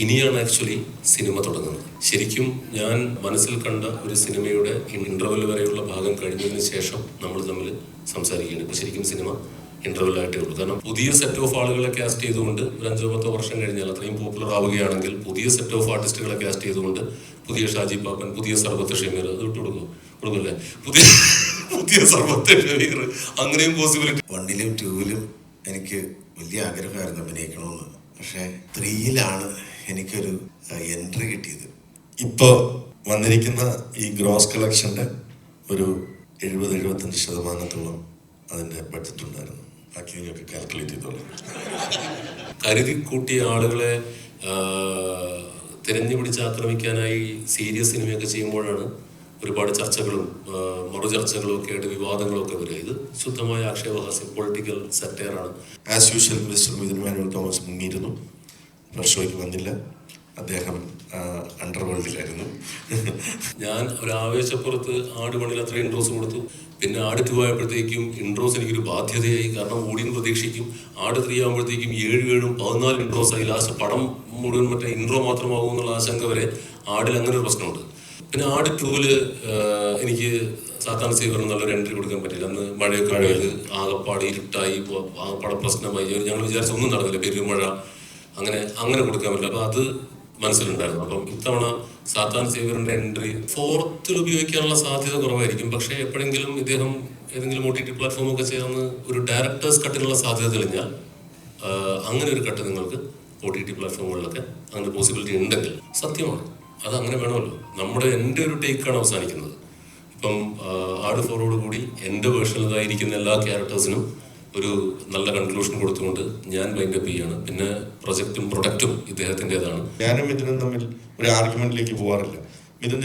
ഇനിയാണ് actually cinema തുടങ്ങുന്നത്. ശരിക്കും ഞാൻ മനസ്സിൽ കണ്ട ഒരു സിനിമയുടെ ഇന്റർവെൽ വരെയുള്ള ഭാഗം കഴിഞ്ഞതിന് ശേഷം നമ്മൾ തമ്മിൽ സംസാരിക്കുകയാണ്. ഇപ്പൊ ശരിക്കും സിനിമ ഇന്റർവെൽ ആയിട്ടേ ഉള്ളൂ. കാരണം പുതിയ സെറ്റ് ഓഫ് ആളുകളെ കാസ്റ്റ് ചെയ്തുകൊണ്ട് ഒരു 5-10 വർഷം കഴിഞ്ഞാൽ അത്രയും പോപ്പുലർ ആവുകയാണെങ്കിൽ പുതിയ സെറ്റ് ഓഫ് ആർട്ടിസ്റ്റുകളെ കാസ്റ്റ് ചെയ്തുകൊണ്ട് പുതിയ ഷാജി പാപ്പൻ, പുതിയ സർബത്ത് ഷമീർ, അത് കൊടുക്കല്ലേ, പുതിയ സർബത്ത് ഷമീർ, അങ്ങനെയും പോസിബിലിറ്റി. 1ലും 2ലും എനിക്ക് വലിയ ആഗ്രഹമായിരുന്നു അഭിനയിക്കണമെന്ന്. പക്ഷേ 3ലാണ് എനിക്കൊരു എൻട്രി കിട്ടിയത്. ഇപ്പോൾ വന്നിരിക്കുന്ന ഈ ഗ്രോസ് കളക്ഷൻ്റെ ഒരു 70-75% അതിൻ്റെ ബഡ്ജറ്റ് ഉണ്ടായിരുന്നു. ബാക്കി നിങ്ങൾക്ക് കാൽക്കുലേറ്റ് ചെയ്തോളാം. കരുതി കൂട്ടിയ ആളുകളെ തിരഞ്ഞു പിടിച്ച് ആക്രമിക്കാനായി സീരിയസ് സിനിമയൊക്കെ ചെയ്യുമ്പോഴാണ് ഒരുപാട് ചർച്ചകളും മറുചർച്ചകളും ഒക്കെ ആയിട്ട് വിവാദങ്ങളും ഒക്കെ വരിക. ഇത് ശുദ്ധമായ ആക്ഷേപഹാസ്യം, പൊളിറ്റിക്കൽ സെറ്റയറാണ്. As usual mister Mithun Manuel Thomas മുങ്ങിയിരുന്നു. ഷോയ്ക്ക് വന്നില്ല. അദ്ദേഹം അണ്ടർവേൾഡിലായിരുന്നു. ഞാൻ ഒരു ആവേശപ്പുറത്ത് ആട് മണിയിൽ അത്ര ഇൻട്രോസ് കൊടുത്തു. പിന്നെ ആട് 2 ആയപ്പോഴത്തേക്കും ഇൻട്രോസ് എനിക്കൊരു ബാധ്യതയായി. കാരണം ഓടിയെന്ന് പ്രതീക്ഷിക്കും. ആട് 3 ആകുമ്പോഴത്തേക്കും 7-14 ഇൻട്രോസ് ആയി. ലാസ്റ്റ് പടം മുഴുവൻ മറ്റേ ഇൻട്രോ മാത്രമാകും എന്നുള്ള ആശങ്ക വരെ ആടിൽ അങ്ങനെ ഒരു പ്രശ്നമുണ്ട്. പിന്നെ ആട് 2-ല് എനിക്ക് സാത്താൻ സേവറിന് നല്ലൊരു എൻട്രി കൊടുക്കാൻ പറ്റില്ല. അന്ന് മഴയൊക്കെ ആയത് ആകപ്പാട് ഇരുട്ടായി, ആകപ്പാടെ പ്രശ്നമായി. ഞങ്ങൾ വിചാരിച്ച ഒന്നും നടന്നില്ല, പെരുമഴ, അങ്ങനെ കൊടുക്കാൻ പറ്റില്ല. അപ്പൊ അത് മനസ്സിലുണ്ടായിരുന്നു. അപ്പം ഇത്തവണ സാത്താൻ സേവറിന്റെ എൻട്രി 4th ഉപയോഗിക്കാനുള്ള സാധ്യത കുറവായിരിക്കും. പക്ഷേ എപ്പോഴെങ്കിലും ഇദ്ദേഹം ഏതെങ്കിലും OTT പ്ലാറ്റ്ഫോമൊക്കെ ചേർന്ന് ഒരു ഡയറക്ടേഴ്സ് കട്ടിനുള്ള സാധ്യത തെളിഞ്ഞാൽ അങ്ങനെ ഒരു കട്ട് നിങ്ങൾക്ക് OTT പ്ലാറ്റ്ഫോമുകളിലൊക്കെ അങ്ങനെ പോസിബിലിറ്റി ഉണ്ടെങ്കിൽ സത്യമാണ്, അത് അങ്ങനെ വേണമല്ലോ. എൻ്റെ ഒരു ടേക്കാണ് അവസാനിക്കുന്നത്. ഇപ്പം ആട് 4 കൂടി എൻ്റെ വേർഷനിലായിരിക്കുന്ന എല്ലാ ക്യാരക്ടേഴ്സിനും ഒരു നല്ല കൺക്ലൂഷൻ കൊടുത്തുകൊണ്ട് ഞാൻ വൈൻഡപ്പ് ചെയ്യാണ്. പിന്നെ പ്രൊജക്റ്റും പ്രൊഡക്റ്റും ഇദ്ദേഹത്തിൻ്റെതാണ്. ഞാനും മിഥുനും തമ്മിൽ ഒരു ആർഗ്യുമെന്റിലേക്ക് പോകാറില്ല. മിഥുൻ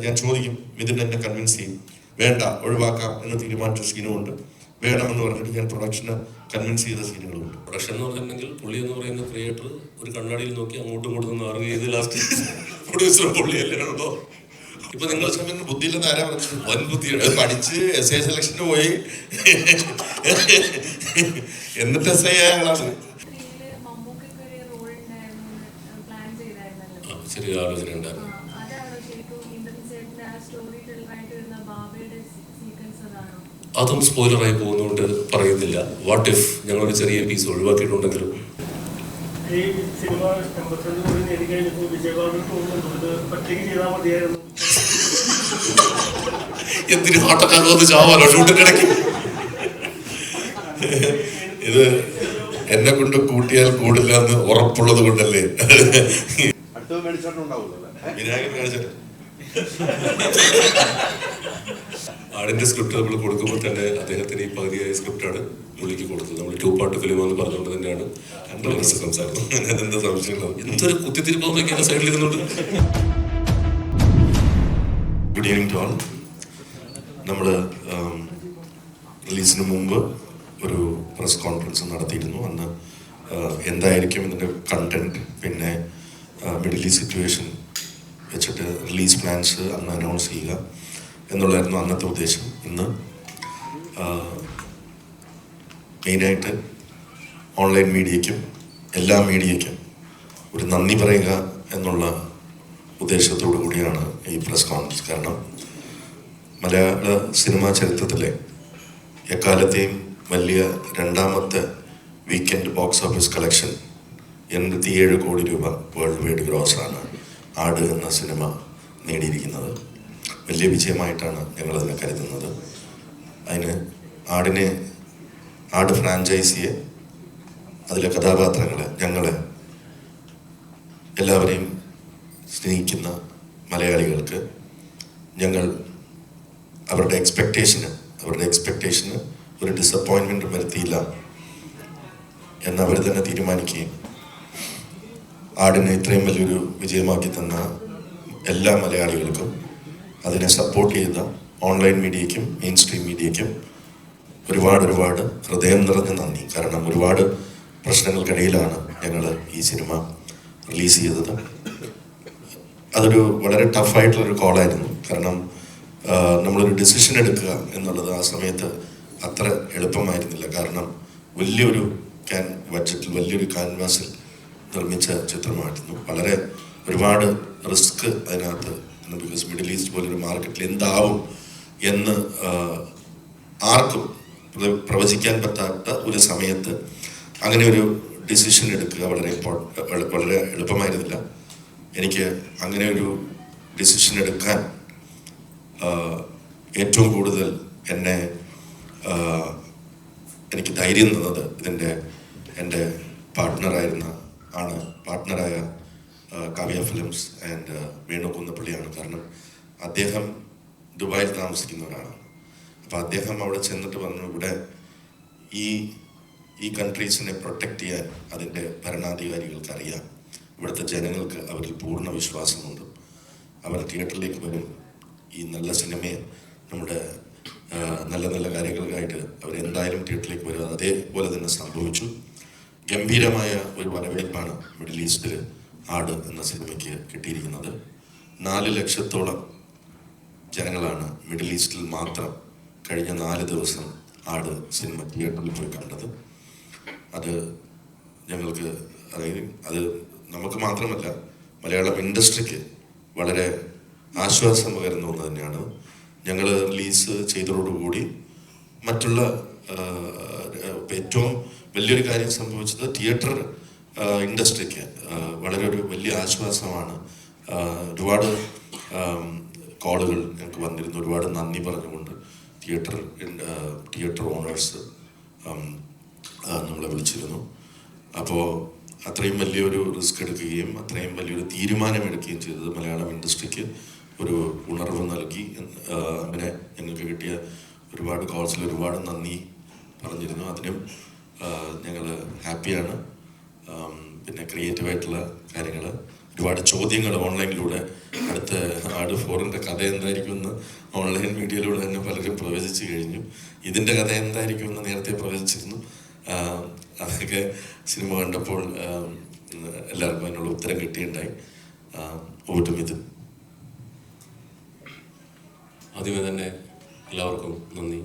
ഞാൻ ചോദിക്കും, മിഥുൻ എന്നെ കൺവിൻസ് ചെയ്യും. വേണ്ട, ഒഴിവാക്കാം എന്ന് തീരുമാനിച്ച സീനുമുണ്ട്. വേണമെന്ന് പറഞ്ഞിട്ട് ഞാൻ പ്രൊഡക്ഷനെ കൺവിൻസ് ചെയ്ത സീനുകളുണ്ട്. പ്രൊഡക്ഷൻ എന്ന് പറഞ്ഞിട്ടുണ്ടെങ്കിൽ പുള്ളി എന്ന് പറയുന്ന ക്രിയേറ്റർ ഒരു കണ്ണാടിയിൽ നോക്കി അങ്ങോട്ടും ഇങ്ങോട്ടും നിന്ന് ആർഗ്യൂ ചെയ്ത് ലാസ്റ്റ് പ്രൊഡ്യൂസർ പുള്ളിയല്ലേ ഉണ്ടോ. ഇപ്പൊ നിങ്ങൾ ബുദ്ധിയില്ലെന്ന് ആരാ പറഞ്ഞത്? വൻ ബുദ്ധിയാണ്. പഠിച്ച് SA സെലക്ഷന് പോയി എന്നിട്ട് SA ആയ ആളാണ്. ചെറിയ ആലോചന ഉണ്ടായിരുന്നു. അതും സ്പോയിലറായി പോകുന്നതുകൊണ്ട് പറയുന്നില്ല. വാട്ട് ഇഫ് ഞങ്ങളൊരു ചെറിയ പീസ് ഒഴിവാക്കിയിട്ടുണ്ടെങ്കിലും. ഈ സിനിമ 82 കോടി നേടിക്കഴിഞ്ഞപ്പോൾ വിജയബാബു തോന്നുന്നുണ്ട് ഒറ്റയ്ക്ക് ചെയ്താൽ മതിയായിരുന്നു. എന്തിന് ഹാട്ടക്കാന്ന് ചാവാലോ ഷൂട്ടിനിടയ്ക്ക്. ഇത് എന്നെ കൊണ്ട് കൂട്ടിയാൽ കൂടില്ല എന്ന് ഉറപ്പുള്ളത് കൊണ്ടല്ലേ. ആടിന്റെ സ്ക്രിപ്റ്റ് നമ്മൾ കൊടുക്കുമ്പോൾ തന്നെ അദ്ദേഹത്തിന് ഈ പകുതിയായ സ്ക്രിപ്റ്റാണ് പുള്ളിക്ക് കൊടുത്തത്. നമ്മൾ 2 പാർട്ട് ഫിലിം എന്ന് പറഞ്ഞുകൊണ്ട് തന്നെയാണ് സംസാരിക്കുന്നത്. അതെന്താ സംശയം? എന്തൊരു കുത്തിത്തിരിപ്പൊക്കെ സൈഡിൽ ഇരുന്നുണ്ട്. Good evening to all. നമ്മൾ റിലീസിന് മുമ്പ് ഒരു പ്രസ് കോൺഫറൻസ് നടത്തിയിരുന്നു. അന്ന് എന്തായിരിക്കും ഇതിൻ്റെ കണ്ടന്റ്, പിന്നെ മിഡിൽ ഈസ്റ്റ് സിറ്റുവേഷൻ വെച്ചിട്ട് റിലീസ് പ്ലാൻസ് അന്ന് അനൗൺസ് ചെയ്യുക എന്നുള്ളതായിരുന്നു അന്നത്തെ ഉദ്ദേശം. ഇന്ന് മെയിനായിട്ട് ഓൺലൈൻ മീഡിയയ്ക്കും എല്ലാ മീഡിയയ്ക്കും ഒരു നന്ദി പറയുക എന്നുള്ള ഉദ്ദേശത്തോടു കൂടിയാണ് ഈ പ്രസ് കോൺഫറൻസ്. കാരണം മലയാള സിനിമാ ചരിത്രത്തിലെ എക്കാലത്തെയും വലിയ 2ാമത്തെ വീക്കെൻഡ് ബോക്സ് ഓഫീസ് കളക്ഷൻ 87 കോടി രൂപ വേൾഡ് വൈഡ് ഗ്രോസാണ് ആട് എന്ന സിനിമ നേടിയിരിക്കുന്നത്. വലിയ വിജയമായിട്ടാണ് ഞങ്ങളതിനെ കരുതുന്നത്. അതിന് ആട് ഫ്രാഞ്ചൈസിയെ, അതിലെ കഥാപാത്രങ്ങളെ, ഞങ്ങളെ എല്ലാവരെയും സ്നേഹിക്കുന്ന മലയാളികൾക്ക് ഞങ്ങൾ അവരുടെ എക്സ്പെക്റ്റേഷന് ഒരു ഡിസപ്പോയിൻമെൻറ്റ് വരുത്തിയില്ല എന്നവർ തന്നെ തീരുമാനിക്കുകയും ആടിനെ ഇത്രയും വലിയൊരു വിജയമാക്കി തന്ന എല്ലാ മലയാളികൾക്കും അതിനെ സപ്പോർട്ട് ചെയ്ത ഓൺലൈൻ മീഡിയയ്ക്കും മെയിൻ സ്ട്രീം മീഡിയയ്ക്കും ഒരുപാട് ഹൃദയം നിറഞ്ഞ നന്ദി. കാരണം ഒരുപാട് പ്രശ്നങ്ങൾക്കിടയിലാണ് ഞങ്ങൾ ഈ സിനിമ റിലീസ് ചെയ്തത്. അതൊരു വളരെ ടഫായിട്ടുള്ളൊരു കോളായിരുന്നു. കാരണം നമ്മളൊരു ഡിസിഷൻ എടുക്കുക എന്നുള്ളത് ആ സമയത്ത് അത്ര എളുപ്പമായിരുന്നില്ല. കാരണം വലിയൊരു ബഡ്ജറ്റിൽ വലിയൊരു ക്യാൻവാസിൽ നിർമ്മിച്ച ചിത്രമായിരുന്നു. വളരെ ഒരുപാട് റിസ്ക് അതിനകത്ത്, ബിക്കോസ് മിഡിൽ ഈസ്റ്റ് പോലൊരു മാർക്കറ്റിൽ എന്താവും എന്ന് ആർക്കും പ്രവചിക്കാൻ പറ്റാത്ത ഒരു സമയത്ത് അങ്ങനെ ഒരു ഡിസിഷൻ എടുക്കുക വളരെ എളുപ്പമായിരുന്നില്ല. എനിക്ക് അങ്ങനെ ഒരു ഡിസിഷൻ എടുക്കാൻ ഏറ്റവും കൂടുതൽ എനിക്ക് ധൈര്യം തന്നത് എൻ്റെ പാർട്ട്ണറായ കാവ്യ ഫിലിംസ് ആൻഡ് വേണു കുന്നപ്പള്ളിയാണ്. കാരണം അദ്ദേഹം ദുബായിൽ താമസിക്കുന്ന ഒരാളാണ്. അപ്പോൾ അദ്ദേഹം അവിടെ ചെന്നിട്ട് പറഞ്ഞു, ഇവിടെ ഈ കൺട്രീസിനെ പ്രൊട്ടക്റ്റ് ചെയ്യാൻ അതിൻ്റെ ഭരണാധികാരികൾക്ക് അറിയാം, ഇവിടുത്തെ ജനങ്ങൾക്ക് അവരിൽ പൂർണ്ണ വിശ്വാസമുണ്ട്, അവർ തിയേറ്ററിലേക്ക് വരും, ഈ നല്ല സിനിമയെ നമ്മുടെ നല്ല നല്ല കാര്യങ്ങൾക്കായിട്ട് അവരെന്തായാലും തിയേറ്ററിലേക്ക് വരും. അതേപോലെ തന്നെ സംഭവിച്ചു. ഗംഭീരമായ ഒരു വരവേൽപ്പാണ് മിഡിൽ ഈസ്റ്റിൽ ആട് എന്ന സിനിമയ്ക്ക് കിട്ടിയിരിക്കുന്നത്. 4 ലക്ഷത്തോളം ജനങ്ങളാണ് മിഡിൽ ഈസ്റ്റിൽ മാത്രം കഴിഞ്ഞ 4 ദിവസം ആട് സിനിമ തിയേറ്ററിൽ പോയി കണ്ടത്. അത് ഞങ്ങൾക്ക്, അതായത് അത് നമുക്ക് മാത്രമല്ല മലയാളം ഇൻഡസ്ട്രിക്ക് വളരെ ആശ്വാസം പകരുന്ന ഒന്ന് തന്നെയാണ്. ഞങ്ങൾ റിലീസ് ചെയ്തതോടുകൂടി മറ്റുള്ള ഏറ്റവും വലിയൊരു കാര്യം സംഭവിച്ചത് തിയേറ്റർ ഇൻഡസ്ട്രിക്ക് വളരെ ഒരു വലിയ ആശ്വാസമാണ്. ഒരുപാട് കോളുകൾ ഞങ്ങൾക്ക് വന്നിരുന്നു, ഒരുപാട് നന്ദി പറഞ്ഞുകൊണ്ട് തിയേറ്റർ ഓണേഴ്സ് നമ്മളെ വിളിച്ചിരുന്നു. അപ്പോൾ അത്രയും വലിയൊരു റിസ്ക് എടുക്കുകയും അത്രയും വലിയൊരു തീരുമാനമെടുക്കുകയും ചെയ്തത് മലയാളം ഇൻഡസ്ട്രിക്ക് ഒരു ഉണർവ് നൽകി. അങ്ങനെ ഞങ്ങൾക്ക് കിട്ടിയ ഒരുപാട് കോൾസിൽ ഒരുപാട് നന്ദി പറഞ്ഞിരുന്നു. അതിനും ഞങ്ങൾ ഹാപ്പിയാണ്. പിന്നെ ക്രിയേറ്റീവായിട്ടുള്ള കാര്യങ്ങൾ, ഒരുപാട് ചോദ്യങ്ങൾ ഓൺലൈനിലൂടെ, അടുത്ത ആട് 4ൻ്റെ കഥ എന്തായിരിക്കുമെന്ന് ഓൺലൈൻ മീഡിയയിലൂടെ തന്നെ പലരും പ്രവചിച്ചു കഴിഞ്ഞു. ഇതിൻ്റെ കഥ എന്തായിരിക്കുമെന്ന് നേരത്തെ പ്രവചിച്ചിരുന്നു. അതൊക്കെ സിനിമ കണ്ടപ്പോൾ എല്ലാവർക്കും അതിനുള്ള ഉത്തരം കിട്ടിയിട്ടുണ്ടായി. ഓട്ടും ഇത് ആദ്യമേ തന്നെ എല്ലാവർക്കും നന്ദി.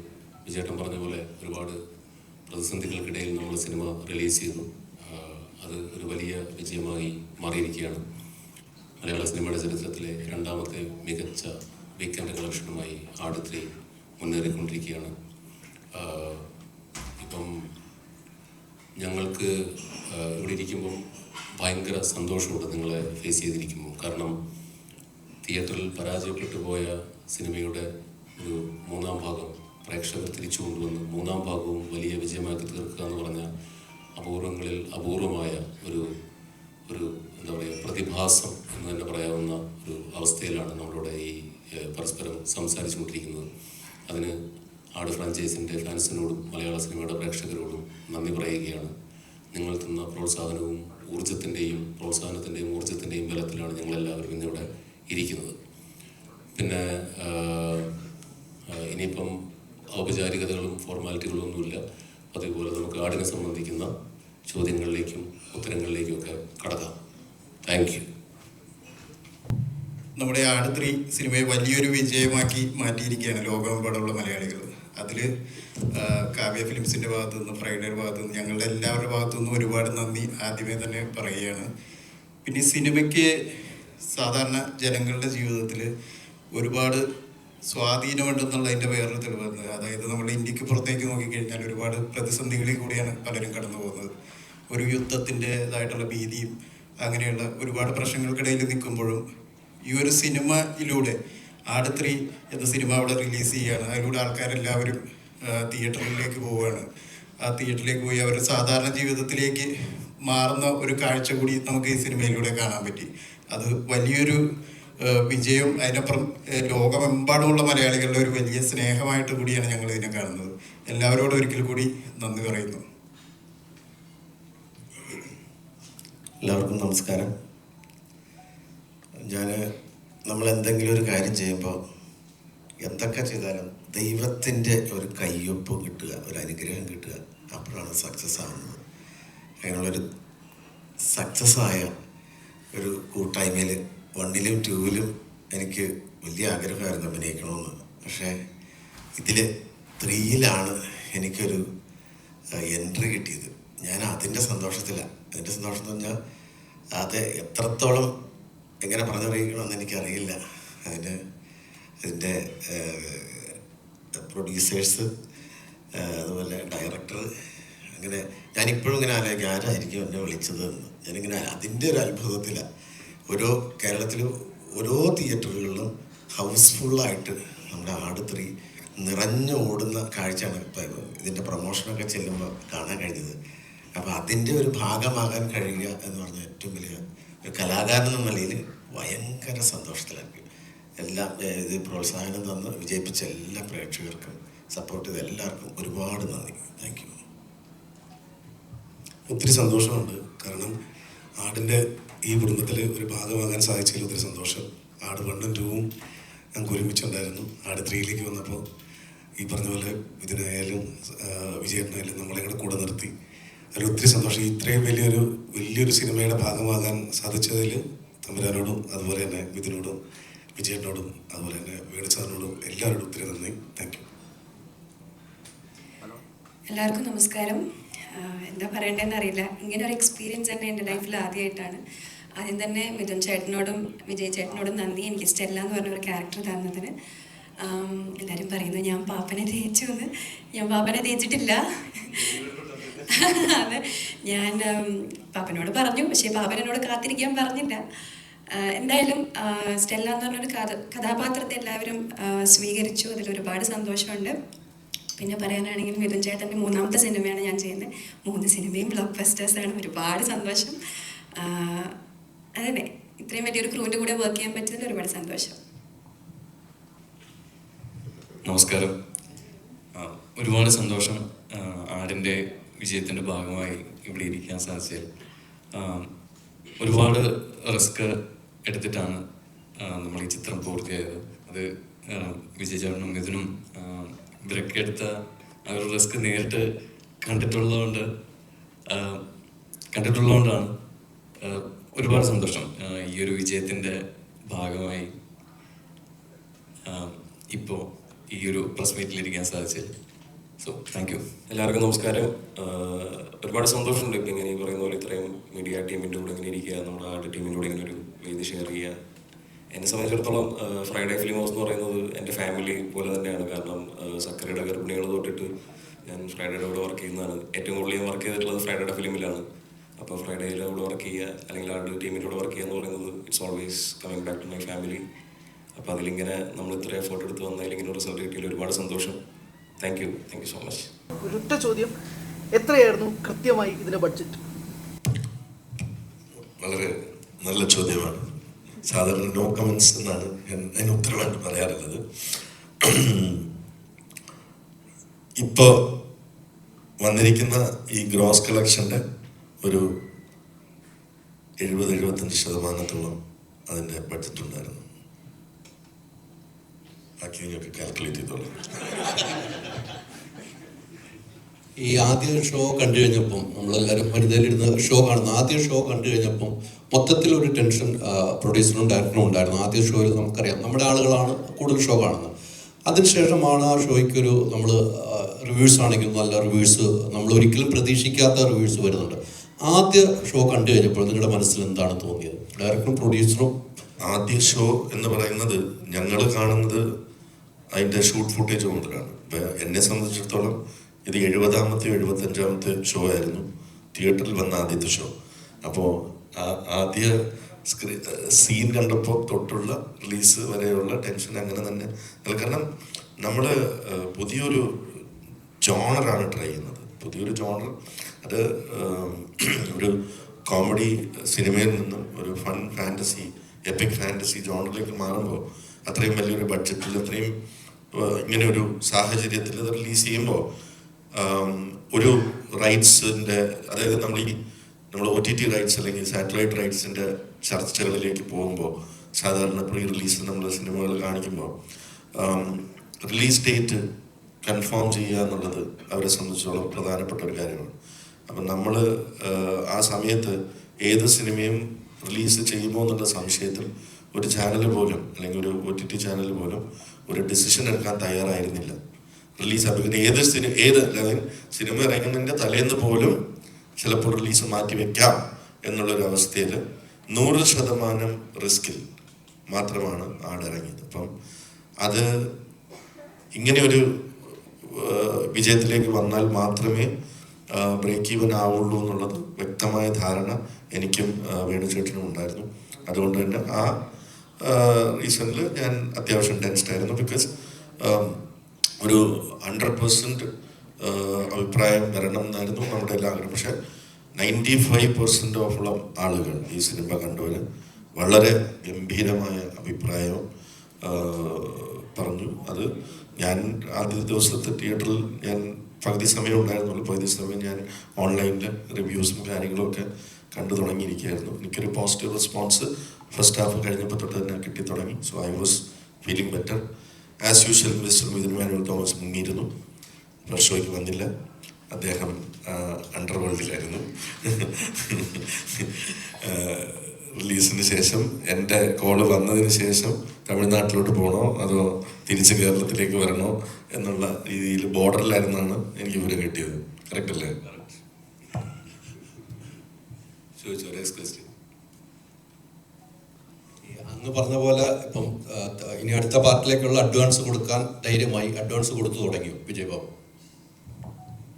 വിജയേട്ടൻ പറഞ്ഞ പോലെ ഒരുപാട് പ്രതിസന്ധികൾക്കിടയിൽ നമ്മൾ സിനിമ റിലീസ് ചെയ്തു. അത് ഒരു വലിയ വിജയമായി മാറിയിരിക്കുകയാണ്. മലയാള സിനിമയുടെ ചരിത്രത്തിലെ 2ാമത്തെ മികച്ച വീക്കെൻഡ് കളക്ഷനുമായി ആട് 3 മുന്നേറിക്കൊണ്ടിരിക്കുകയാണ്. ഇപ്പം ഞങ്ങൾക്ക് ഇവിടെ ഇരിക്കുമ്പം ഭയങ്കര സന്തോഷമുണ്ട് നിങ്ങളെ ഫേസ് ചെയ്തിരിക്കുമ്പോൾ. കാരണം തിയേറ്ററിൽ പരാജയപ്പെട്ടു പോയ സിനിമയുടെ ഒരു 3ാം ഭാഗം പ്രേക്ഷകർ തിരിച്ചു കൊണ്ടുവന്ന് 3ാം ഭാഗവും വലിയ വിജയമാക്കി തീർക്കുക എന്ന് പറഞ്ഞാൽ അപൂർവങ്ങളിൽ അപൂർവമായ ഒരു എന്താ പറയുക പ്രതിഭാസം എന്ന് തന്നെ പറയാവുന്ന ഒരു അവസ്ഥയിലാണ് നമ്മളിവിടെ ഈ പരസ്പരം സംസാരിച്ചുകൊണ്ടിരിക്കുന്നത്. അതിന് ആട് ഫ്രാഞ്ചൈസിൻ്റെ ഫാൻസിനോടും മലയാള സിനിമയുടെ പ്രേക്ഷകരോടും നന്ദി പറയുകയാണ്. നിങ്ങൾ തന്ന പ്രോത്സാഹനത്തിൻ്റെയും ഊർജ്ജത്തിൻ്റെയും ബലത്തിലാണ് ഞങ്ങളെല്ലാവരും ഇന്നിവിടെ ഇരിക്കുന്നത്. പിന്നെ ഇനിയിപ്പം ഔപചാരികതകളും ഫോർമാലിറ്റികളും ഒന്നുമില്ല. അതേപോലെ നമുക്ക് ആടിനെ സംബന്ധിക്കുന്ന ചോദ്യങ്ങളിലേക്കും ഉത്തരങ്ങളിലേക്കും ഒക്കെ കടക്കാം. Thank you. നമ്മുടെ ആട് 3 സിനിമയെ വലിയൊരു വിജയമാക്കി മാറ്റിയിരിക്കുകയാണ് ലോകമെമ്പാടുള്ള മലയാളികൾ. അതിൽ കാവ്യ ഫിലിംസിൻ്റെ ഭാഗത്തു നിന്നും ഫ്രൈഡേയുടെ ഭാഗത്തു നിന്നും ഞങ്ങളുടെ എല്ലാവരുടെ ഭാഗത്തു നിന്നും ഒരുപാട് നന്ദി ആദ്യമേ തന്നെ പറയുകയാണ്. പിന്നെ സിനിമയ്ക്ക് സാധാരണ ജനങ്ങളുടെ ജീവിതത്തിൽ ഒരുപാട് സ്വാധീനമുണ്ടെന്നുള്ളതിൻ്റെ വേറൊരു തെളിവാണ്. അതായത് നമ്മൾ ഇന്ത്യക്ക് പുറത്തേക്ക് നോക്കിക്കഴിഞ്ഞാൽ ഒരുപാട് പ്രതിസന്ധികളിൽ കൂടിയാണ് പലരും കടന്നു പോകുന്നത്. ഒരു യുദ്ധത്തിൻ്റെതായിട്ടുള്ള ഭീതിയും അങ്ങനെയുള്ള ഒരുപാട് പ്രശ്നങ്ങൾക്കിടയിൽ നിൽക്കുമ്പോഴും ഈ ഒരു സിനിമയിലൂടെ ആട് 3 എന്ന സിനിമ അവിടെ റിലീസ് ചെയ്യുകയാണ്. അതിലൂടെ ആൾക്കാരെല്ലാവരും തിയേറ്ററിലേക്ക് പോവുകയാണ്. ആ തിയേറ്ററിലേക്ക് പോയി അവർ സാധാരണ ജീവിതത്തിലേക്ക് മാറുന്ന ഒരു കാഴ്ച കൂടി നമുക്ക് ഈ സിനിമയിലൂടെ കാണാൻ പറ്റി. അത് വലിയൊരു വിജയം. അതിനപ്പുറം ലോകമെമ്പാടുമുള്ള മലയാളികളുടെ ഒരു വലിയ സ്നേഹമായിട്ട് കൂടിയാണ് ഞങ്ങൾ ഇതിനെ കാണുന്നത്. എല്ലാവരോടും ഒരിക്കൽ കൂടി നന്ദി പറയുന്നു. എല്ലാവർക്കും നമസ്കാരം. നമ്മൾ എന്തെങ്കിലും ഒരു കാര്യം ചെയ്യുമ്പോൾ എന്തൊക്കെ ചെയ്താലും ദൈവത്തിൻ്റെ ഒരു കയ്യൊപ്പ് കിട്ടുക, ഒരു അനുഗ്രഹം കിട്ടുക, അപ്പോഴാണ് സക്സസ് ആവുന്നത്. അങ്ങനെയുള്ളൊരു സക്സസ്സായ ഒരു കൂട്ടായ്മയിൽ 1ലും 2ലും എനിക്ക് വലിയ ആഗ്രഹമായിരുന്നു അഭിനയിക്കണമെന്ന്. പക്ഷേ ഇതിൽ 3ലാണ് എനിക്കൊരു എൻട്രി കിട്ടിയത്. ഞാൻ അതിൻ്റെ സന്തോഷത്തിലാണ്. അതിൻ്റെ സന്തോഷം എന്ന് പറഞ്ഞാൽ അത് എത്രത്തോളം എങ്ങനെ പറഞ്ഞറിയിക്കണമെന്ന് എനിക്കറിയില്ല. അതിൻ്റെ പ്രൊഡ്യൂസേഴ്സ്, അതുപോലെ ഡയറക്ടർ, അങ്ങനെ ഞാനിപ്പോഴും ഇങ്ങനെ ആലോചിക്കും ആരായിരിക്കും എന്നെ വിളിച്ചത് എന്ന്. ഞാനിങ്ങനെ അതിൻ്റെ ഒരു അത്ഭുതത്തിലാണ്. കേരളത്തിൽ ഓരോ തിയേറ്ററുകളിലും ഹൗസ്ഫുള്ളായിട്ട് നമ്മുടെ ആട് 3 നിറഞ്ഞു ഓടുന്ന കാഴ്ചയാണ് ഇപ്പം ഇതിൻ്റെ പ്രൊമോഷനൊക്കെ ചെല്ലുമ്പോൾ കാണാൻ കഴിഞ്ഞത്. അപ്പോൾ അതിൻ്റെ ഒരു ഭാഗമാകാൻ കഴിയുക എന്ന് പറഞ്ഞാൽ ഏറ്റവും വലിയ ഒരു കലാകാരൻ എന്ന നിലയിൽ ഭയങ്കര സന്തോഷത്തിലായിരിക്കും. എല്ലാം ഇത് പ്രോത്സാഹനം തന്ന് വിജയിപ്പിച്ച എല്ലാ പ്രേക്ഷകർക്കും, സപ്പോർട്ട് ചെയ്ത എല്ലാവർക്കും ഒരുപാട് നന്ദി. Thank you. ഒത്തിരി സന്തോഷമുണ്ട്. കാരണം ആടിൻ്റെ ഈ കുടുംബത്തിൽ ഒരു ഭാഗമാകാൻ സാധിച്ചതിൽ ഒത്തിരി സന്തോഷം. ആട് 1ഉം 2ഉം ഞങ്ങൾക്ക് ഒരുമിച്ചുണ്ടായിരുന്നു. ആട് 3ലേക്ക് വന്നപ്പോൾ ഈ പറഞ്ഞ പോലെ ഇതിനായാലും വിജയനായാലും നമ്മളെ കൂടെ നിർത്തി. അതിൽ ഒത്തിരി സന്തോഷം. ഇത്രയും വലിയൊരു സിനിമയുടെ ഭാഗമാകാൻ സാധിച്ചതിൽ തമ്പുരാനോടും അതുപോലെ തന്നെ മിഥുനോടും വിജയനോടും അതുപോലെ തന്നെ വേണുസാറിനോടും എല്ലാവരോടും ഒത്തിരി നന്ദി. Thank you. എല്ലാവർക്കും നമസ്കാരം. എന്താ പറയേണ്ടതെന്ന് അറിയില്ല. ഇങ്ങനെ ഒരു എക്സ്പീരിയൻസ് തന്നെ എൻ്റെ ലൈഫിൽ ആദ്യമായിട്ടാണ്. ആദ്യം തന്നെ മിഥുൻ ചേട്ടനോടും വിജയ് ചേട്ടനോടും നന്ദി, എനിക്ക് സ്റ്റെല്ല എന്ന് പറഞ്ഞ ഒരു ക്യാരക്ടർ തന്നതിന്. എല്ലാവരും പറയുന്നു ഞാൻ പാപ്പനെ തേച്ചു എന്ന്. ഞാൻ പാപ്പനെ തേച്ചിട്ടില്ല. അത് ഞാൻ പാപ്പനോട് പറഞ്ഞു, പക്ഷേ പാപ്പൻ എന്നോട് കാത്തിരിക്കാൻ പറഞ്ഞില്ല. എന്തായാലും സ്റ്റെല്ല എന്ന് പറഞ്ഞൊരു കഥാപാത്രത്തെ എല്ലാവരും സ്വീകരിച്ചു. അതിലൊരുപാട് സന്തോഷമുണ്ട്. പിന്നെ പറയാനാണെങ്കിൽ മിഥുൻ ചേട്ടൻ്റെ 3ാമത്തെ സിനിമയാണ് ഞാൻ ചെയ്യുന്നത്. 3 സിനിമയും ബ്ലോക്ക് ബസ്റ്റേഴ്സാണ്. ഒരുപാട് സന്തോഷം. അതന്നെ, ഇത്രയും വലിയൊരു ക്രൂവിൻ്റെ കൂടെ വർക്ക് ചെയ്യാൻ പറ്റിയതിൽ ഒരുപാട് സന്തോഷം. നമസ്കാരം. ഒരുപാട് സന്തോഷം ആടിൻ്റെ വിജയത്തിൻ്റെ ഭാഗമായി ഇവിടെ ഇരിക്കാൻ സാധിച്ചതിൽ. ഒരുപാട് റിസ്ക് എടുത്തിട്ടാണ് നമ്മൾ ഈ ചിത്രം പൂർത്തിയായത്. അത് വിജയ് ചേട്ടനും മിഥുനും ഇവരൊക്കെ എടുത്ത ആ ഒരു റിസ്ക് നേരിട്ട് കണ്ടിട്ടുള്ളതുകൊണ്ടാണ് ഒരുപാട് സന്തോഷം ഈ ഒരു വിജയത്തിൻ്റെ ഭാഗമായി ഇപ്പോൾ ഈ ഒരു പ്രസ് മീറ്റിലിരിക്കാൻ സാധിച്ചത്. So thank you. എല്ലാവർക്കും നമസ്കാരം. ഒരുപാട് സന്തോഷമുണ്ട് ഇപ്പം ഇങ്ങനെ ഈ പറയുന്ന പോലെ ഇത്രയും മീഡിയ ടീമിൻ്റെ കൂടെ ഇങ്ങനെ ഇരിക്കുക, നമ്മുടെ ആർട്ട് ടീമിൻ്റെ കൂടെ ഇങ്ങനെ ഒരു വേദി ഷെയർ ചെയ്യുക. എന്നെ സംബന്ധിച്ചിടത്തോളം ഫ്രൈഡേ ഫിലിം ഹൗസ് എന്ന് പറയുന്നത് എൻ്റെ ഫാമിലി പോലെ തന്നെയാണ്. കാരണം സക്കരയുടെ ഗർഭിണികൾ തൊട്ടിട്ട് ഞാൻ ഫ്രൈഡേയുടെ കൂടെ വർക്ക് ചെയ്യുന്നതാണ്. ഏറ്റവും കൂടുതൽ ഞാൻ വർക്ക് ചെയ്തിട്ടുള്ളത് ഫ്രൈഡേയുടെ ഫിലിമിലാണ്. അപ്പോൾ ഫ്രൈഡേയുടെ കൂടെ വർക്ക് ചെയ്യുക അല്ലെങ്കിൽ ആർട്ട് ടീമിൻ്റെ കൂടെ വർക്ക് ചെയ്യുക എന്ന് പറയുന്നത് it's always coming back to my family. അപ്പോൾ അതിലിങ്ങനെ നമ്മൾ ഇത്ര എഫേർട്ട് എടുത്ത് വന്നതിൽ ഇങ്ങനെ റിസൾട്ട് കിട്ടിയതിൽ ഒരുപാട് സന്തോഷം. Thank you so much. ഒരൊറ്റ ചോദ്യം, എത്രയായിരുന്നു കൃത്യമായി ഇതിന്റെ ബഡ്ജറ്റ്? വളരെ നല്ല ചോദ്യമാണ്. സാധാരണ നോ കമൻസ് എന്നാണ് അതിന് ഉത്തരവായിട്ട് പറയാറുള്ളത്. ഇപ്പോൾ വന്നിരിക്കുന്ന ഈ ഗ്രോസ് കളക്ഷൻ്റെ ഒരു 70-75% അതിൻ്റെ ബഡ്ജറ്റ് ഉണ്ടായിരുന്നു. ബാക്കി നിങ്ങൾക്ക് കാൽക്കുലേറ്റ് ചെയ്തോളാം. ഈ ആദ്യ ഷോ കണ്ടു കഴിഞ്ഞപ്പം നമ്മളെല്ലാവരും വനിതയിലിരുന്ന് ഷോ കാണുന്ന ആദ്യ ഷോ കണ്ടു കഴിഞ്ഞപ്പം മൊത്തത്തിലൊരു ടെൻഷൻ പ്രൊഡ്യൂസറിനും ഡയറക്ടറിനും ഉണ്ടായിരുന്നു. ആദ്യ ഷോയിൽ നമുക്കറിയാം നമ്മുടെ ആളുകളാണ് കൂടുതൽ ഷോ കാണുന്നത്. അതിനുശേഷമാണ് ആ ഷോയ്ക്കൊരു നമ്മൾ റിവ്യൂസ് ആണെങ്കിലും നല്ല റിവ്യൂസ്, നമ്മൾ ഒരിക്കലും പ്രതീക്ഷിക്കാത്ത റിവ്യൂസ് വരുന്നുണ്ട്. ആദ്യ ഷോ കണ്ടു കഴിഞ്ഞപ്പോൾ നിങ്ങളുടെ മനസ്സിൽ എന്താണ് തോന്നിയത്? ഡയറക്ടറും പ്രൊഡ്യൂസറും ആദ്യ ഷോ എന്ന് പറയുന്നത് ഞങ്ങൾ കാണുന്നത് അതിൻ്റെ ഷൂട്ട് ഫുട്ടേജ് മുതലാണ്. ഇപ്പം എന്നെ സംബന്ധിച്ചിടത്തോളം ഇത് 70-ാമത്തെയോ 75-ാമത്തെ ഷോ ആയിരുന്നു തിയേറ്ററിൽ വന്ന ആദ്യത്തെ ഷോ. അപ്പോൾ ആദ്യ സീൻ കണ്ടപ്പോൾ തൊട്ടുള്ള റിലീസ് വരെയുള്ള ടെൻഷൻ അങ്ങനെ തന്നെ. കാരണം നമ്മൾ പുതിയൊരു ജോണറാണ് ട്രൈ ചെയ്യുന്നത്. പുതിയൊരു ജോണർ, അത് ഒരു കോമഡി സിനിമയിൽ നിന്നും ഒരു ഫൺ ഫാൻറ്റസി, എപ്പിക് ഫാൻറ്റസി ജോണറിലേക്ക് മാറുമ്പോൾ അത്രയും വലിയൊരു ബഡ്ജറ്റിൽ അത്രയും ഇങ്ങനെ ഒരു സാഹചര്യത്തിൽ അത് റിലീസ് ചെയ്യുമ്പോൾ ഒരു റൈറ്റ്സിൻ്റെ, അതായത് നമ്മൾ OTT റൈറ്റ്സ് അല്ലെങ്കിൽ സാറ്റലൈറ്റ് റൈറ്റ്സിൻ്റെ ചർച്ചകളിലേക്ക് പോകുമ്പോൾ സാധാരണ പ്രീ റിലീസ് നമ്മൾ സിനിമകൾ കാണിക്കുമ്പോൾ റിലീസ് ഡേറ്റ് കൺഫേം ചെയ്യുക എന്നുള്ളത് അവരെ സംബന്ധിച്ചോളം പ്രധാനപ്പെട്ട ഒരു കാര്യമാണ്. അപ്പം നമ്മൾ ആ സമയത്ത് ഏത് സിനിമയും റിലീസ് ചെയ്യുമോ എന്നുള്ള സംശയത്തിൽ ഒരു ചാനൽ പോലും അല്ലെങ്കിൽ ഒരു OTT ചാനൽ പോലും ഒരു ഡിസിഷൻ എടുക്കാൻ തയ്യാറായിരുന്നില്ല. റിലീസ് അഭിനയം ഏത് സിനിമ ഇറങ്ങുന്നതിൻ്റെ തലേന്ന് പോലും ചിലപ്പോൾ റിലീസ് മാറ്റി വെക്കാം എന്നുള്ളൊരു അവസ്ഥയിൽ 100% റിസ്കിൽ മാത്രമാണ് ആടിറങ്ങിയത്. അപ്പം അത് ഇങ്ങനെയൊരു വിജയത്തിലേക്ക് വന്നാൽ മാത്രമേ ബ്രേക്ക് ഈവൻ ആവുള്ളൂ എന്നുള്ളത് വ്യക്തമായ ധാരണ എനിക്കും വേണുചേട്ടനും ഉണ്ടായിരുന്നു. അതുകൊണ്ട് തന്നെ ആ റീസണിൽ ഞാൻ അത്യാവശ്യം ടെൻസ്ഡ് ആയിരുന്നു. ബിക്കോസ് ഒരു 100% അഭിപ്രായം വരണം എന്നായിരുന്നു നമ്മുടെ എല്ലാ ആഗ്രഹം. പക്ഷെ 95% ഓഫുള്ള ആളുകൾ ഈ സിനിമ കണ്ടവർ വളരെ ഗംഭീരമായ അഭിപ്രായവും പറഞ്ഞു. അത് ഞാൻ ആദ്യ ദിവസത്തെ തിയേറ്ററിൽ ഞാൻ പകുതി സമയം ഉണ്ടായിരുന്നുള്ളൂ. പകുതി സമയം ഞാൻ ഓൺലൈനിൽ റിവ്യൂസും കാര്യങ്ങളും ഒക്കെ കണ്ടു തുടങ്ങിയിരിക്കുകയായിരുന്നു. എനിക്കൊരു പോസിറ്റീവ് റെസ്പോൺസ് ഫസ്റ്റ് ഹാഫ് കഴിഞ്ഞപ്പോൾ തൊട്ട് തന്നെ കിട്ടി തുടങ്ങി. So I was feeling better. As usual mister Mithun Manuel Thomas മുങ്ങിയിരുന്നു. ഫസ്റ്റ് ഷോയ്ക്ക് വന്നില്ല, അദ്ദേഹം അണ്ടർവേൾഡിലായിരുന്നു. റിലീസിന് ശേഷം എൻ്റെ കോള് വന്നതിന് ശേഷം തമിഴ്നാട്ടിലോട്ട് പോകണോ അതോ തിരിച്ച് കേരളത്തിലേക്ക് വരണോ എന്നുള്ള രീതിയിൽ ബോർഡറിലായിരുന്നാണ് എനിക്ക് ഇവരെ കിട്ടിയത്. കറക്റ്റ് അല്ലേ? അങ്ങ് പറഞ്ഞ പോലെ ഇപ്പം ഇനി അടുത്ത പാർട്ടിലേക്കുള്ള അഡ്വാൻസ് കൊടുക്കാൻ ധൈര്യമായി അഡ്വാൻസ് കൊടുത്തു തുടങ്ങി വിജയ് ബാബു.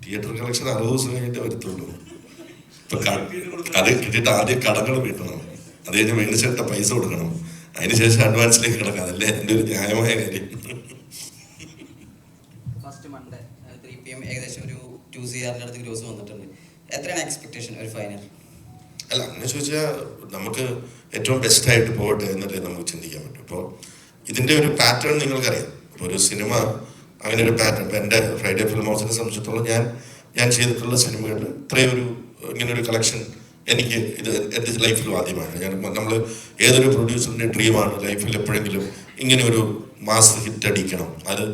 തിയേറ്റർ കളക്ഷൻ 60 ദിവസം കഴിഞ്ഞിട്ട് വരത്തുള്ളൂ. ഇപ്പൊ അത് കിട്ടിയിട്ട് ആദ്യം കടങ്ങൾ വീട്ടണം, അത് കഴിഞ്ഞ് മേടിച്ചിട്ട പൈസ കൊടുക്കണം, അതിനുശേഷം അഡ്വാൻസിലേക്ക് കിടക്കാം. അതല്ലേ എൻ്റെ ഒരു ന്യായമായ കാര്യം. ഫസ്റ്റ് മൺഡേ 3 PM ഏകദേശം ഒരു 2 CR അടുത്ത് ഗ്രോസ് വന്നിട്ടുണ്ട്. എത്രയാണ് എക്സ്പെക്ടേഷൻ ഒരു ഫൈനൽ? അല്ല, അങ്ങനെ ചോദിച്ചാൽ നമുക്ക് ഏറ്റവും ബെസ്റ്റായിട്ട് പോകട്ടെ എന്നല്ലേ നമുക്ക് ചിന്തിക്കാൻ പറ്റും. ഇപ്പോൾ ഇതിൻ്റെ ഒരു പാറ്റേൺ നിങ്ങൾക്കറിയാം. ഇപ്പോൾ ഒരു സിനിമ അങ്ങനെ ഒരു പാറ്റേൺ, ഇപ്പോൾ എൻ്റെ ഫ്രൈഡേ ഫിലിം ഹൗസിനെ സംബന്ധിച്ചിടത്തോളം ഞാൻ ചെയ്തിട്ടുള്ള സിനിമകളിൽ ഇത്രയും ഇങ്ങനൊരു കളക്ഷൻ എനിക്ക് ഇത് എൻ്റെ ലൈഫിലും ആദ്യമാണ്. നമ്മൾ ഏതൊരു പ്രൊഡ്യൂസറിൻ്റെ ഡ്രീമാണ് ലൈഫിൽ എപ്പോഴെങ്കിലും ഇങ്ങനെ ഒരു മാസ് ഹിറ്റ് അടിക്കണം. അത്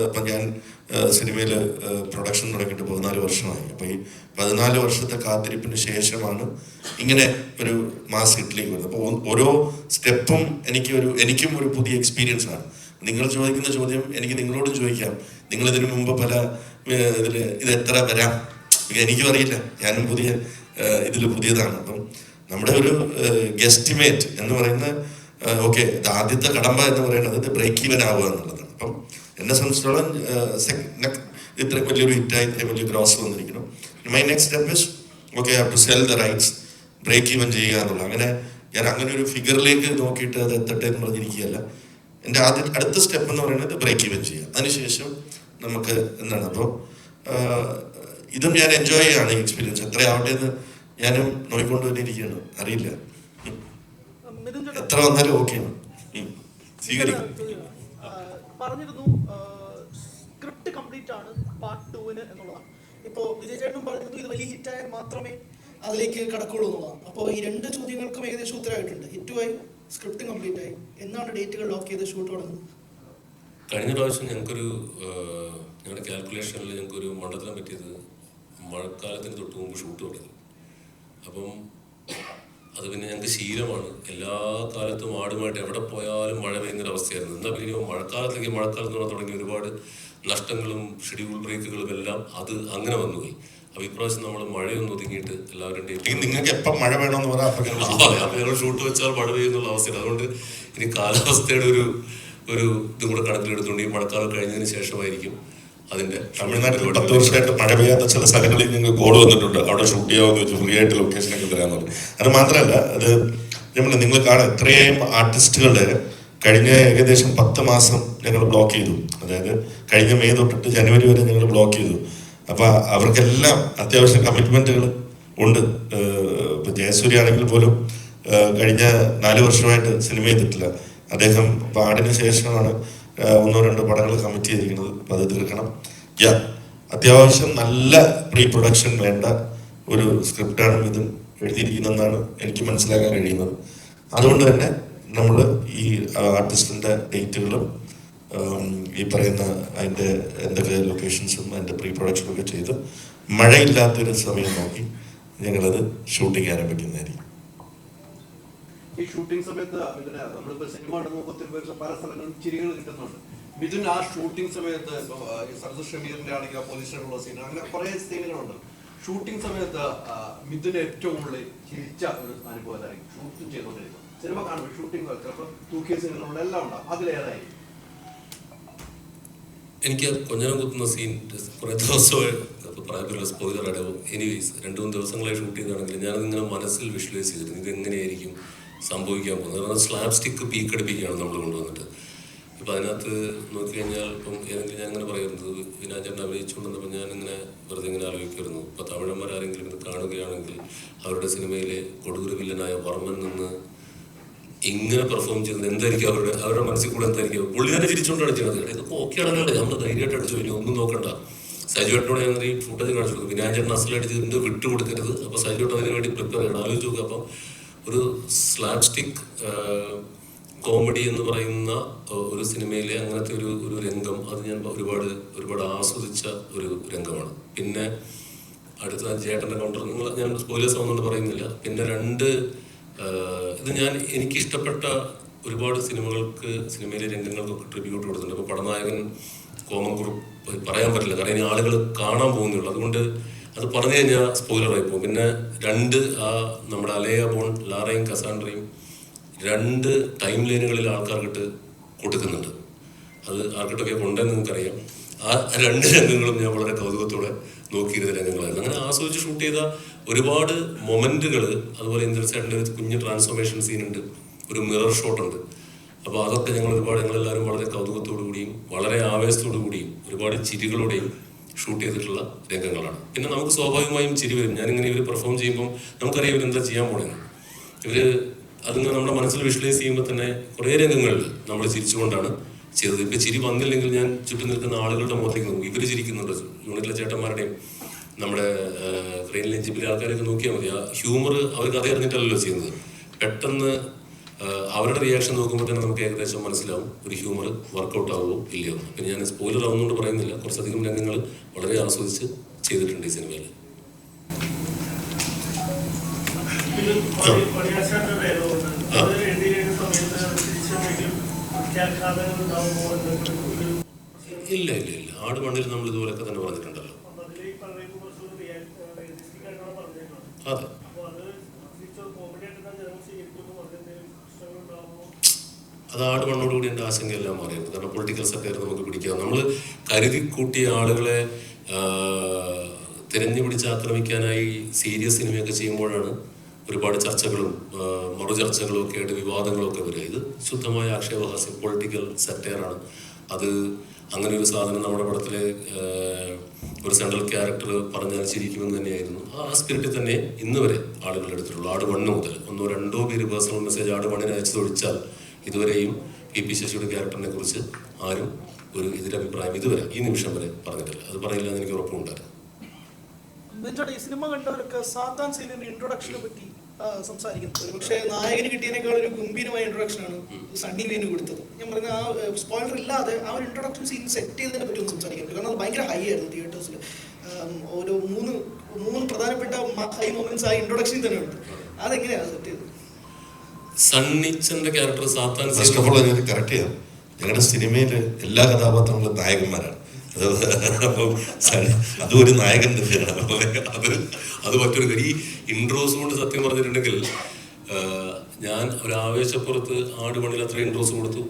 ഇപ്പം ഞാൻ സിനിമയിൽ പ്രൊഡക്ഷൻ തുടങ്ങിയിട്ട് 14 വർഷമായി. അപ്പോൾ ഈ 14 വർഷത്തെ കാത്തിരിപ്പിന് ശേഷമാണ് ഇങ്ങനെ ഒരു മാസ് ഹിറ്റിലേക്ക് വരുന്നത്. അപ്പോൾ ഓരോ സ്റ്റെപ്പും എനിക്കും ഒരു പുതിയ എക്സ്പീരിയൻസ് ആണ്. നിങ്ങൾ ചോദിക്കുന്ന ചോദ്യം എനിക്ക് നിങ്ങളോടും ചോദിക്കാം. നിങ്ങളിതിനു മുമ്പ് പല ഇത് എത്ര വരാം എനിക്കും അറിയില്ല, ഞാനും പുതിയതാണ്. അപ്പം നമ്മുടെ ഒരു ഗെസ്റ്റിമേറ്റ് എന്ന് പറയുന്ന ഓക്കെ, ഇത് ആദ്യത്തെ കടമ്പ എന്ന് പറയുന്നത് ഇത് ബ്രേക്ക് ഈവൻ ആവുക എന്നുള്ളതാണ്. അപ്പം എന്നെ സംബന്ധിച്ചിടത്തോളം ഇത്രയും വലിയൊരു ഹിറ്റായി ഇത്രയും വലിയ ഗ്രോസ് വന്നിരിക്കണം. My next step is okay, have to sell the rights, break even ചെയ്യുക എന്നുള്ളത്. ഞാൻ അങ്ങനെ ഒരു ഫിഗറിലേക്ക് നോക്കിയിട്ട് അത് എത്തട്ടെ എന്ന് പറഞ്ഞിരിക്കുകയല്ല. എൻ്റെ അടുത്ത സ്റ്റെപ്പ് എന്ന് പറയുന്നത് ബ്രേക്ക് ഈവൻ ചെയ്യുക. അതിനുശേഷം നമുക്ക് എന്താണ്, അപ്പോൾ ഇതും ഞാൻ എൻജോയ് ചെയ്യുകയാണ് ഈ എക്സ്പീരിയൻസ്. എത്രയാവട്ടെ എന്ന് ഞാനും നോക്കിക്കൊണ്ട് തന്നെ ഇരിക്കുകയാണ്. അറിയില്ല എത്ര വന്നാലും ഓക്കെയാണ്, സ്വീകരിക്കും. പറഞ്ഞിരുന്നു സ്ക്രിപ്റ്റ് കംപ്ലീറ്റ് ആണ് പാർട്ട് 2 എന്നുള്ളതാണ്. ഇപ്പോൾ വിജയ് ചേട്ടനും പറഞ്ഞിരുന്നു ഇത് വലിയ ഹിറ്റായാൽ മാത്രമേ അതിലേക്ക് കടക്കുള്ളൂ എന്നുള്ളതാണ്. അപ്പോൾ ഈ 2 ചോദ്യങ്ങൾക്കും ഏകദേശം ഉത്തരമായിട്ടുണ്ട്. ഹിറ്റുമായി, സ്ക്രിപ്റ്റ് കംപ്ലീറ്റ് ആയി. എന്നാണ് ഡേറ്റുകൾ ലോക്ക് ചെയ്ത് ഷൂട്ട് തുടങ്ങുന്നത്? കഴിഞ്ഞ പ്രാവശ്യം ഞങ്ങളുടെ കാൽക്കുലേഷനിൽ ഞങ്ങൾക്കൊരു മണ്ഡലം പറ്റിയത് മഴക്കാലത്തിന് തൊട്ട് മുമ്പ് ഷൂട്ട് തുടങ്ങി. അപ്പം അത് പിന്നെ ഞങ്ങൾക്ക് ശീലമാണ്. എല്ലാ കാലത്തും ആടുമായിട്ട് എവിടെ പോയാലും മഴ പെയ്യുന്നൊരവസ്ഥയായിരുന്നു. എന്നാൽ പിന്നെ മഴക്കാലത്ത് തുടങ്ങി ഒരുപാട് നഷ്ടങ്ങളും ഷെഡ്യൂൾ ബ്രേക്കുകളും എല്ലാം അത് അങ്ങനെ വന്നുപോയി. അപ്പോൾ ഇപ്രാവശ്യം നമ്മൾ മഴയൊന്നും ഒതുങ്ങിയിട്ട് എല്ലാവരും നിങ്ങൾക്ക് എപ്പം മഴ വേണമെന്ന് പറയാം, അപ്പോൾ ഞങ്ങൾ ഷൂട്ട് വെച്ചാൽ മഴ പെയ്യുന്നുള്ള അവസ്ഥയാണ്. അതുകൊണ്ട് ഇനി കാലാവസ്ഥയുടെ ഒരു ഇതും കൂടെ കണക്കിലെടുത്തുകൊണ്ട് ഈ മഴക്കാലം കഴിഞ്ഞതിന് ശേഷമായിരിക്കും അതിൻ്റെ. തമിഴ്നാട്ടിൽ 10 വർഷമായിട്ട് മഴ പെയ്യാത്ത ചില സ്ഥലങ്ങളിൽ ഞങ്ങൾ കോൾ വന്നിട്ടുണ്ട്, അവിടെ ഷൂട്ട് ചെയ്യാമെന്ന് വെച്ച് ഫ്രീ ആയിട്ട് ലൊക്കേഷനൊക്കെ തരാമെന്നുള്ളത്. അത് മാത്രമല്ല, അത് നിങ്ങൾ കാണാൻ ഇത്രയും ആർട്ടിസ്റ്റുകളുടെ കഴിഞ്ഞ ഏകദേശം 10 മാസം ഞങ്ങൾ ബ്ലോക്ക് ചെയ്തു. അതായത് കഴിഞ്ഞ മെയ് തൊട്ടിട്ട് ജനുവരി വരെ ഞങ്ങൾ ബ്ലോക്ക് ചെയ്തു. അപ്പോൾ അവർക്കെല്ലാം അത്യാവശ്യം കമ്മിറ്റ്മെൻറ്റുകൾ ഉണ്ട്. ഇപ്പോൾ ജയസൂര്യ ആണെങ്കിൽ പോലും കഴിഞ്ഞ 4 വർഷമായിട്ട് സിനിമ ചെയ്തിട്ടില്ല. അദ്ദേഹം പാടിന് ശേഷമാണ് 1-2 പടങ്ങൾ കമ്മിറ്റ് ചെയ്തിരിക്കുന്നത്. അപ്പോൾ അത് തീർക്കണം. അത്യാവശ്യം നല്ല പ്രീ പ്രൊഡക്ഷൻ വേണ്ട ഒരു സ്ക്രിപ്റ്റാണ് ഇത് എഴുതിയിരിക്കുന്നതെന്നാണ് എനിക്ക് മനസ്സിലാക്കാൻ കഴിയുന്നത്. അതുകൊണ്ട് തന്നെ നമ്മൾ ഈ ആർട്ടിസ്റ്റിൻ്റെ ഡേറ്റുകളും ഈ പറയുന്ന അതിൻ്റെ എന്തൊക്കെ ലൊക്കേഷൻസും അതിൻ്റെ പ്രീ പ്രൊഡക്ഷനും ഒക്കെ ചെയ്ത് മഴയില്ലാത്തൊരു സമയം നോക്കി ഞങ്ങളത് ഷൂട്ടിങ് ആരംഭിക്കുന്നതായിരിക്കും. ഈ ഷൂട്ടിംഗ് സമയത്ത് നമ്മളിപ്പോൾ സിനിമ കാണുമ്പോൾ പല സ്ഥലങ്ങളിലും ചിരികൾ കിട്ടുന്നുണ്ട്. മിഥുൻ ആ ഷൂട്ടിംഗ് സമയത്ത് സർദുൽ ഷമീറിൻ്റെ ആണെങ്കിൽ പോലീസ് സ്റ്റേഷനുള്ള സീൻ, അങ്ങനെ കുറേ സീനുകളുണ്ട്. ഷൂട്ടിംഗ് സമയത്ത് മിഥുന് ഏറ്റവും കൂടുതൽ ചിരിച്ച ഒരു അനുഭവം എന്തായിരിക്കും? ഷൂട്ടിംഗ് ചെയ്തുകൊണ്ടിരിക്കും, സിനിമ കാണുമ്പോൾ ഷൂട്ടിംഗ് ചിലപ്പോൾ തൂക്കിയ സീനുകളുള്ള എല്ലാം ഉണ്ടാവും, അതിലേതായിരിക്കും? എനിക്ക് കൊഞ്ഞനം കുത്തുന്ന സീൻ കുറേ ദിവസമായി പ്രായത്തിലുള്ള സ്പോയിലർ അടവും എനിവേസ് 2-3 ദിവസങ്ങളായി ഷൂട്ട് ചെയ്താണെങ്കിൽ ഞാനതിങ്ങനെ മനസ്സിൽ വിഷ്വലൈസ് ചെയ്തിരുന്നു ഇതെങ്ങനെയായിരിക്കും സംഭവിക്കാൻ പോകുന്നത്. കാരണം സ്ലാബ് സ്റ്റിക്ക് പീക്ക് അടിപ്പിക്കുകയാണ് നമ്മൾ കൊണ്ടുവന്നിട്ട്. ഇപ്പം അതിനകത്ത് നോക്കിക്കഴിഞ്ഞാൽ ഇപ്പം ഏതെങ്കിലും ഞാൻ ഇങ്ങനെ പറയുന്നത് വിനാചേട്ടൻ അഭിനയിച്ചുകൊണ്ടെന്നപ്പോൾ ഞാനിങ്ങനെ വെറുതെ ഇങ്ങനെ ആലോചിക്കുമായിരുന്നു. ഇപ്പോൾ തമിഴന്മാരാരെങ്കിലും ഇത് കാണുകയാണെങ്കിൽ അവരുടെ സിനിമയിലെ കൊടൂര വില്ലനായ വർമ്മൻ നിന്ന് ഇങ്ങനെ പെർഫോം ചെയ്യുന്നത് എന്തായിരിക്കും അവരുടെ മനസ്സിൽ കൂടെ എന്തായിരിക്കും? പുള്ളി തന്നെ ചിരിച്ചുകൊണ്ടാണ് ചെയ്യുന്നത്. ഇതൊക്കെ ഓക്കെ ആണല്ലോ, നമ്മൾ ധൈര്യമായിട്ട് അടിച്ചു, ഇനി ഒന്നും നോക്കണ്ട. സജുവേട്ടനോട് ഞാൻ ഈ ഫുട്ടേജ് കാണിച്ചു കൊടുക്കും, വിനാചേട്ടൻ അസലടിച്ചതിൻ്റെ വിട്ടു കൊടുക്കരുത്. അപ്പോൾ സജുവേട്ടൻ അതിന് വേണ്ടി പ്രിപ്പയർ ചെയ്യണം. ആലോചിച്ച് നോക്കുക. അപ്പം ഒരു സ്ലാബ് സ്റ്റിക് കോമഡി എന്ന് പറയുന്ന ഒരു സിനിമയിലെ അങ്ങനത്തെ ഒരു രംഗം അത് ഞാൻ ഒരുപാട് ആസ്വദിച്ച ഒരു രംഗമാണ്. പിന്നെ അടുത്ത ചേട്ടൻ്റെ കൗണ്ടർ ഞാൻ സ്പോയിലേഴ്സ് ആവുന്നതുകൊണ്ട് പറയുന്നില്ല. പിന്നെ ഇത് എനിക്കിഷ്ടപ്പെട്ട ഒരുപാട് സിനിമയിലെ രംഗങ്ങൾക്കൊക്കെ ട്രിബ്യൂട്ട് കൊടുത്തിട്ടുണ്ട്. ഇപ്പോൾ പടനായകൻ കോമൻകുറുപ്പ് പറയാൻ പറ്റില്ല, കാരണം ഇനി ആളുകൾ കാണാൻ പോകുന്നുള്ളൂ. അതുകൊണ്ട് അത് പറഞ്ഞു കഴിഞ്ഞാൽ സ്പോയിലറായി പോകും. പിന്നെ നമ്മുടെ അലയ ബോൺ, ലാറയും കസാൻഡ്രയും 2 ടൈം ലൈനുകളിൽ ആൾക്കാർക്കിട്ട് കൊടുക്കുന്നുണ്ട്. അത് ആർക്കിട്ടൊക്കെ കൊണ്ടെന്ന് നിങ്ങൾക്കറിയാം. ആ 2 രംഗങ്ങളും ഞാൻ വളരെ കൗതുകത്തോടെ നോക്കിയിരുന്ന രംഗങ്ങളായിരുന്നു. അങ്ങനെ ആസ്വദിച്ച് ഷൂട്ട് ചെയ്ത ഒരുപാട് മൊമെന്റുകൾ. അതുപോലെ ഇന്ദ്രസേട്ടൻ്റെ ഒരു കുഞ്ഞ് ട്രാൻസ്ഫോർമേഷൻ സീനുണ്ട്, ഒരു മിറർ ഷോട്ടുണ്ട്. അപ്പോൾ അതൊക്കെ ഞങ്ങളെല്ലാവരും വളരെ കൗതുകത്തോടു കൂടിയും വളരെ ആവേശത്തോടു കൂടിയും ഒരുപാട് ചിരികളോടെയും ഷൂട്ട് ചെയ്തിട്ടുള്ള രംഗങ്ങളാണ്. പിന്നെ നമുക്ക് സ്വാഭാവികമായും ചിരി വരും. ഞാനിങ്ങനെ ഇവർ പെർഫോം ചെയ്യുമ്പോൾ നമുക്കറിയാം ഇവരെന്താ ചെയ്യാൻ പോണെന്ന്. അതിങ്ങനെ നമ്മുടെ മനസ്സിൽ വിഷ്വലൈസ് ചെയ്യുമ്പോൾ തന്നെ കുറേ രംഗങ്ങളിൽ നമ്മൾ ചിരിച്ചുകൊണ്ടാണ് ചെയ്തത്. ഇപ്പം ചിരി വന്നില്ലെങ്കിൽ ഞാൻ ചുറ്റും നിൽക്കുന്ന ആളുകളുടെ മുഖത്തേക്ക് നോക്കും, ഇവർ ചിരിക്കുന്നുണ്ട്. യൂണിറ്റിലെ ചേട്ടന്മാരുടെയും നമ്മുടെ ട്രെയിനിലെ ജിപ്പിലെ ആൾക്കാരൊക്കെ നോക്കിയാൽ മതി. ആ ഹ്യൂമർ അവർ കഥ അറിഞ്ഞിട്ടല്ലല്ലോ ചെയ്യുന്നത്. പെട്ടെന്ന് അവരുടെ റിയാക്ഷൻ നോക്കുമ്പോൾ തന്നെ നമുക്ക് ഏകദേശം മനസ്സിലാവും ഒരു ഹ്യൂമർ വർക്കൗട്ട് ആവുമോ ഇല്ലയോ. പിന്നെ ഞാൻ സ്പോയിലർ ആവുന്നതുകൊണ്ട് പറയുന്നില്ല, കുറച്ചധികം രംഗങ്ങൾ വളരെ ആസ്വദിച്ച് ചെയ്തിട്ടുണ്ട് ഈ സിനിമയിൽ. ഇല്ല ആട് മണ്ണിൽ നമ്മൾ ഇതുപോലൊക്കെ തന്നെ പറഞ്ഞിട്ടുണ്ടല്ലോ. അതെ, അത് ആട് മണ്ണോടുകൂടി എൻ്റെ ആശങ്കയെല്ലാം മാറിയിരുന്നു. കാരണം പൊളിറ്റിക്കൽ സെക്ടർ നമുക്ക് പിടിക്കാം. നമ്മൾ കരുതി കൂട്ടിയ ആളുകളെ തിരഞ്ഞു പിടിച്ച് ആക്രമിക്കാനായി സീരിയസ് സിനിമയൊക്കെ ചെയ്യുമ്പോഴാണ് ഒരുപാട് ചർച്ചകളും മറുചർച്ചകളും ഒക്കെ ആയിട്ട് വിവാദങ്ങളൊക്കെ വരിക. ഇത് ശുദ്ധമായ ആക്ഷേപഹാസ്യം, പൊളിറ്റിക്കൽ സെക്ടറാണ്. അത് അങ്ങനെ ഒരു സാധനം നമ്മുടെ പടത്തിലെ ഒരു സെൻട്രൽ ക്യാരക്ടർ പറഞ്ഞാൽ ചിരിക്കുമെന്ന് തന്നെയായിരുന്നു. ആ സ്പിരിറ്റിൽ തന്നെ ഇന്ന് വരെ ആളുകളുടെ എടുത്തിട്ടുള്ളൂ. ആട് 1 മുതൽ 1-2 പേര് പേഴ്സണൽ മെസ്സേജ് ആട് 1 അയച്ചതൊഴിച്ചാൽ ഇതുവരെയും പി ശശിയുടെ ക്യാരക്ടറിനെ കുറിച്ച് ആരും ഒരു എതിരഭിപ്രായം ഇതുവരെ ഈ നിമിഷം വരെ പറഞ്ഞിട്ടില്ല. അത് പറയില്ല എന്ന് എനിക്ക് ഉറപ്പുണ്ടായിരുന്നു. ഈ സിനിമ കണ്ടവരൊക്കെ സാത്താൻ സീനിന്റെ ഇൻട്രൊഡക്ഷനെ പറ്റി സംസാരിക്കുന്നത്, പക്ഷേ നായകന് കിട്ടിയതിനേക്കാൾ ഒരു ഗംഭീരമായ ഇൻട്രൊഡക്ഷനാണ് സണ്ണി വേണു കൊടുത്തത്. ഞാൻ പറഞ്ഞ ആ സ്പോയിലർ ഇല്ലാതെ ആ ഒരു ഇൻട്രൊഡക്ഷൻ സീൻ സെറ്റ് ചെയ്തതിനെ പറ്റി ഒന്ന് സംസാരിക്കാൻ പറ്റും. കാരണം അത് ഭയങ്കര ഹൈ ആയിരുന്നു തിയേറ്റേഴ്സിൽ. ഒരു മൂന്ന് പ്രധാനപ്പെട്ട ഹൈ മൊമെന്റ്സ് ആ ഇൻട്രൊഡക്ഷനിൽ തന്നെ ഉണ്ട്. അതെങ്ങനെയാണ് സെറ്റ് ചെയ്തത്? സണ്ണിച്ചന്റെ ക്യാരക്ടർ സാത്താൻ കറക്റ്റ് ചെയ്യാം. ഞങ്ങളുടെ സിനിമയിലെ എല്ലാ കഥാപാത്രങ്ങളും നായകന്മാരാണ്. അത് ഒരു നായകൻ തന്നെയാണ്. അത് മറ്റൊരു കാര്യം. ഈ ഇൻട്രോസ് കൊണ്ട് സത്യം പറഞ്ഞിട്ടുണ്ടെങ്കിൽ ഞാൻ ഒരു ആവേശപ്പുറത്ത് ആട് മണിയിൽ അത്ര ഇൻട്രോസ് കൊടുത്തു.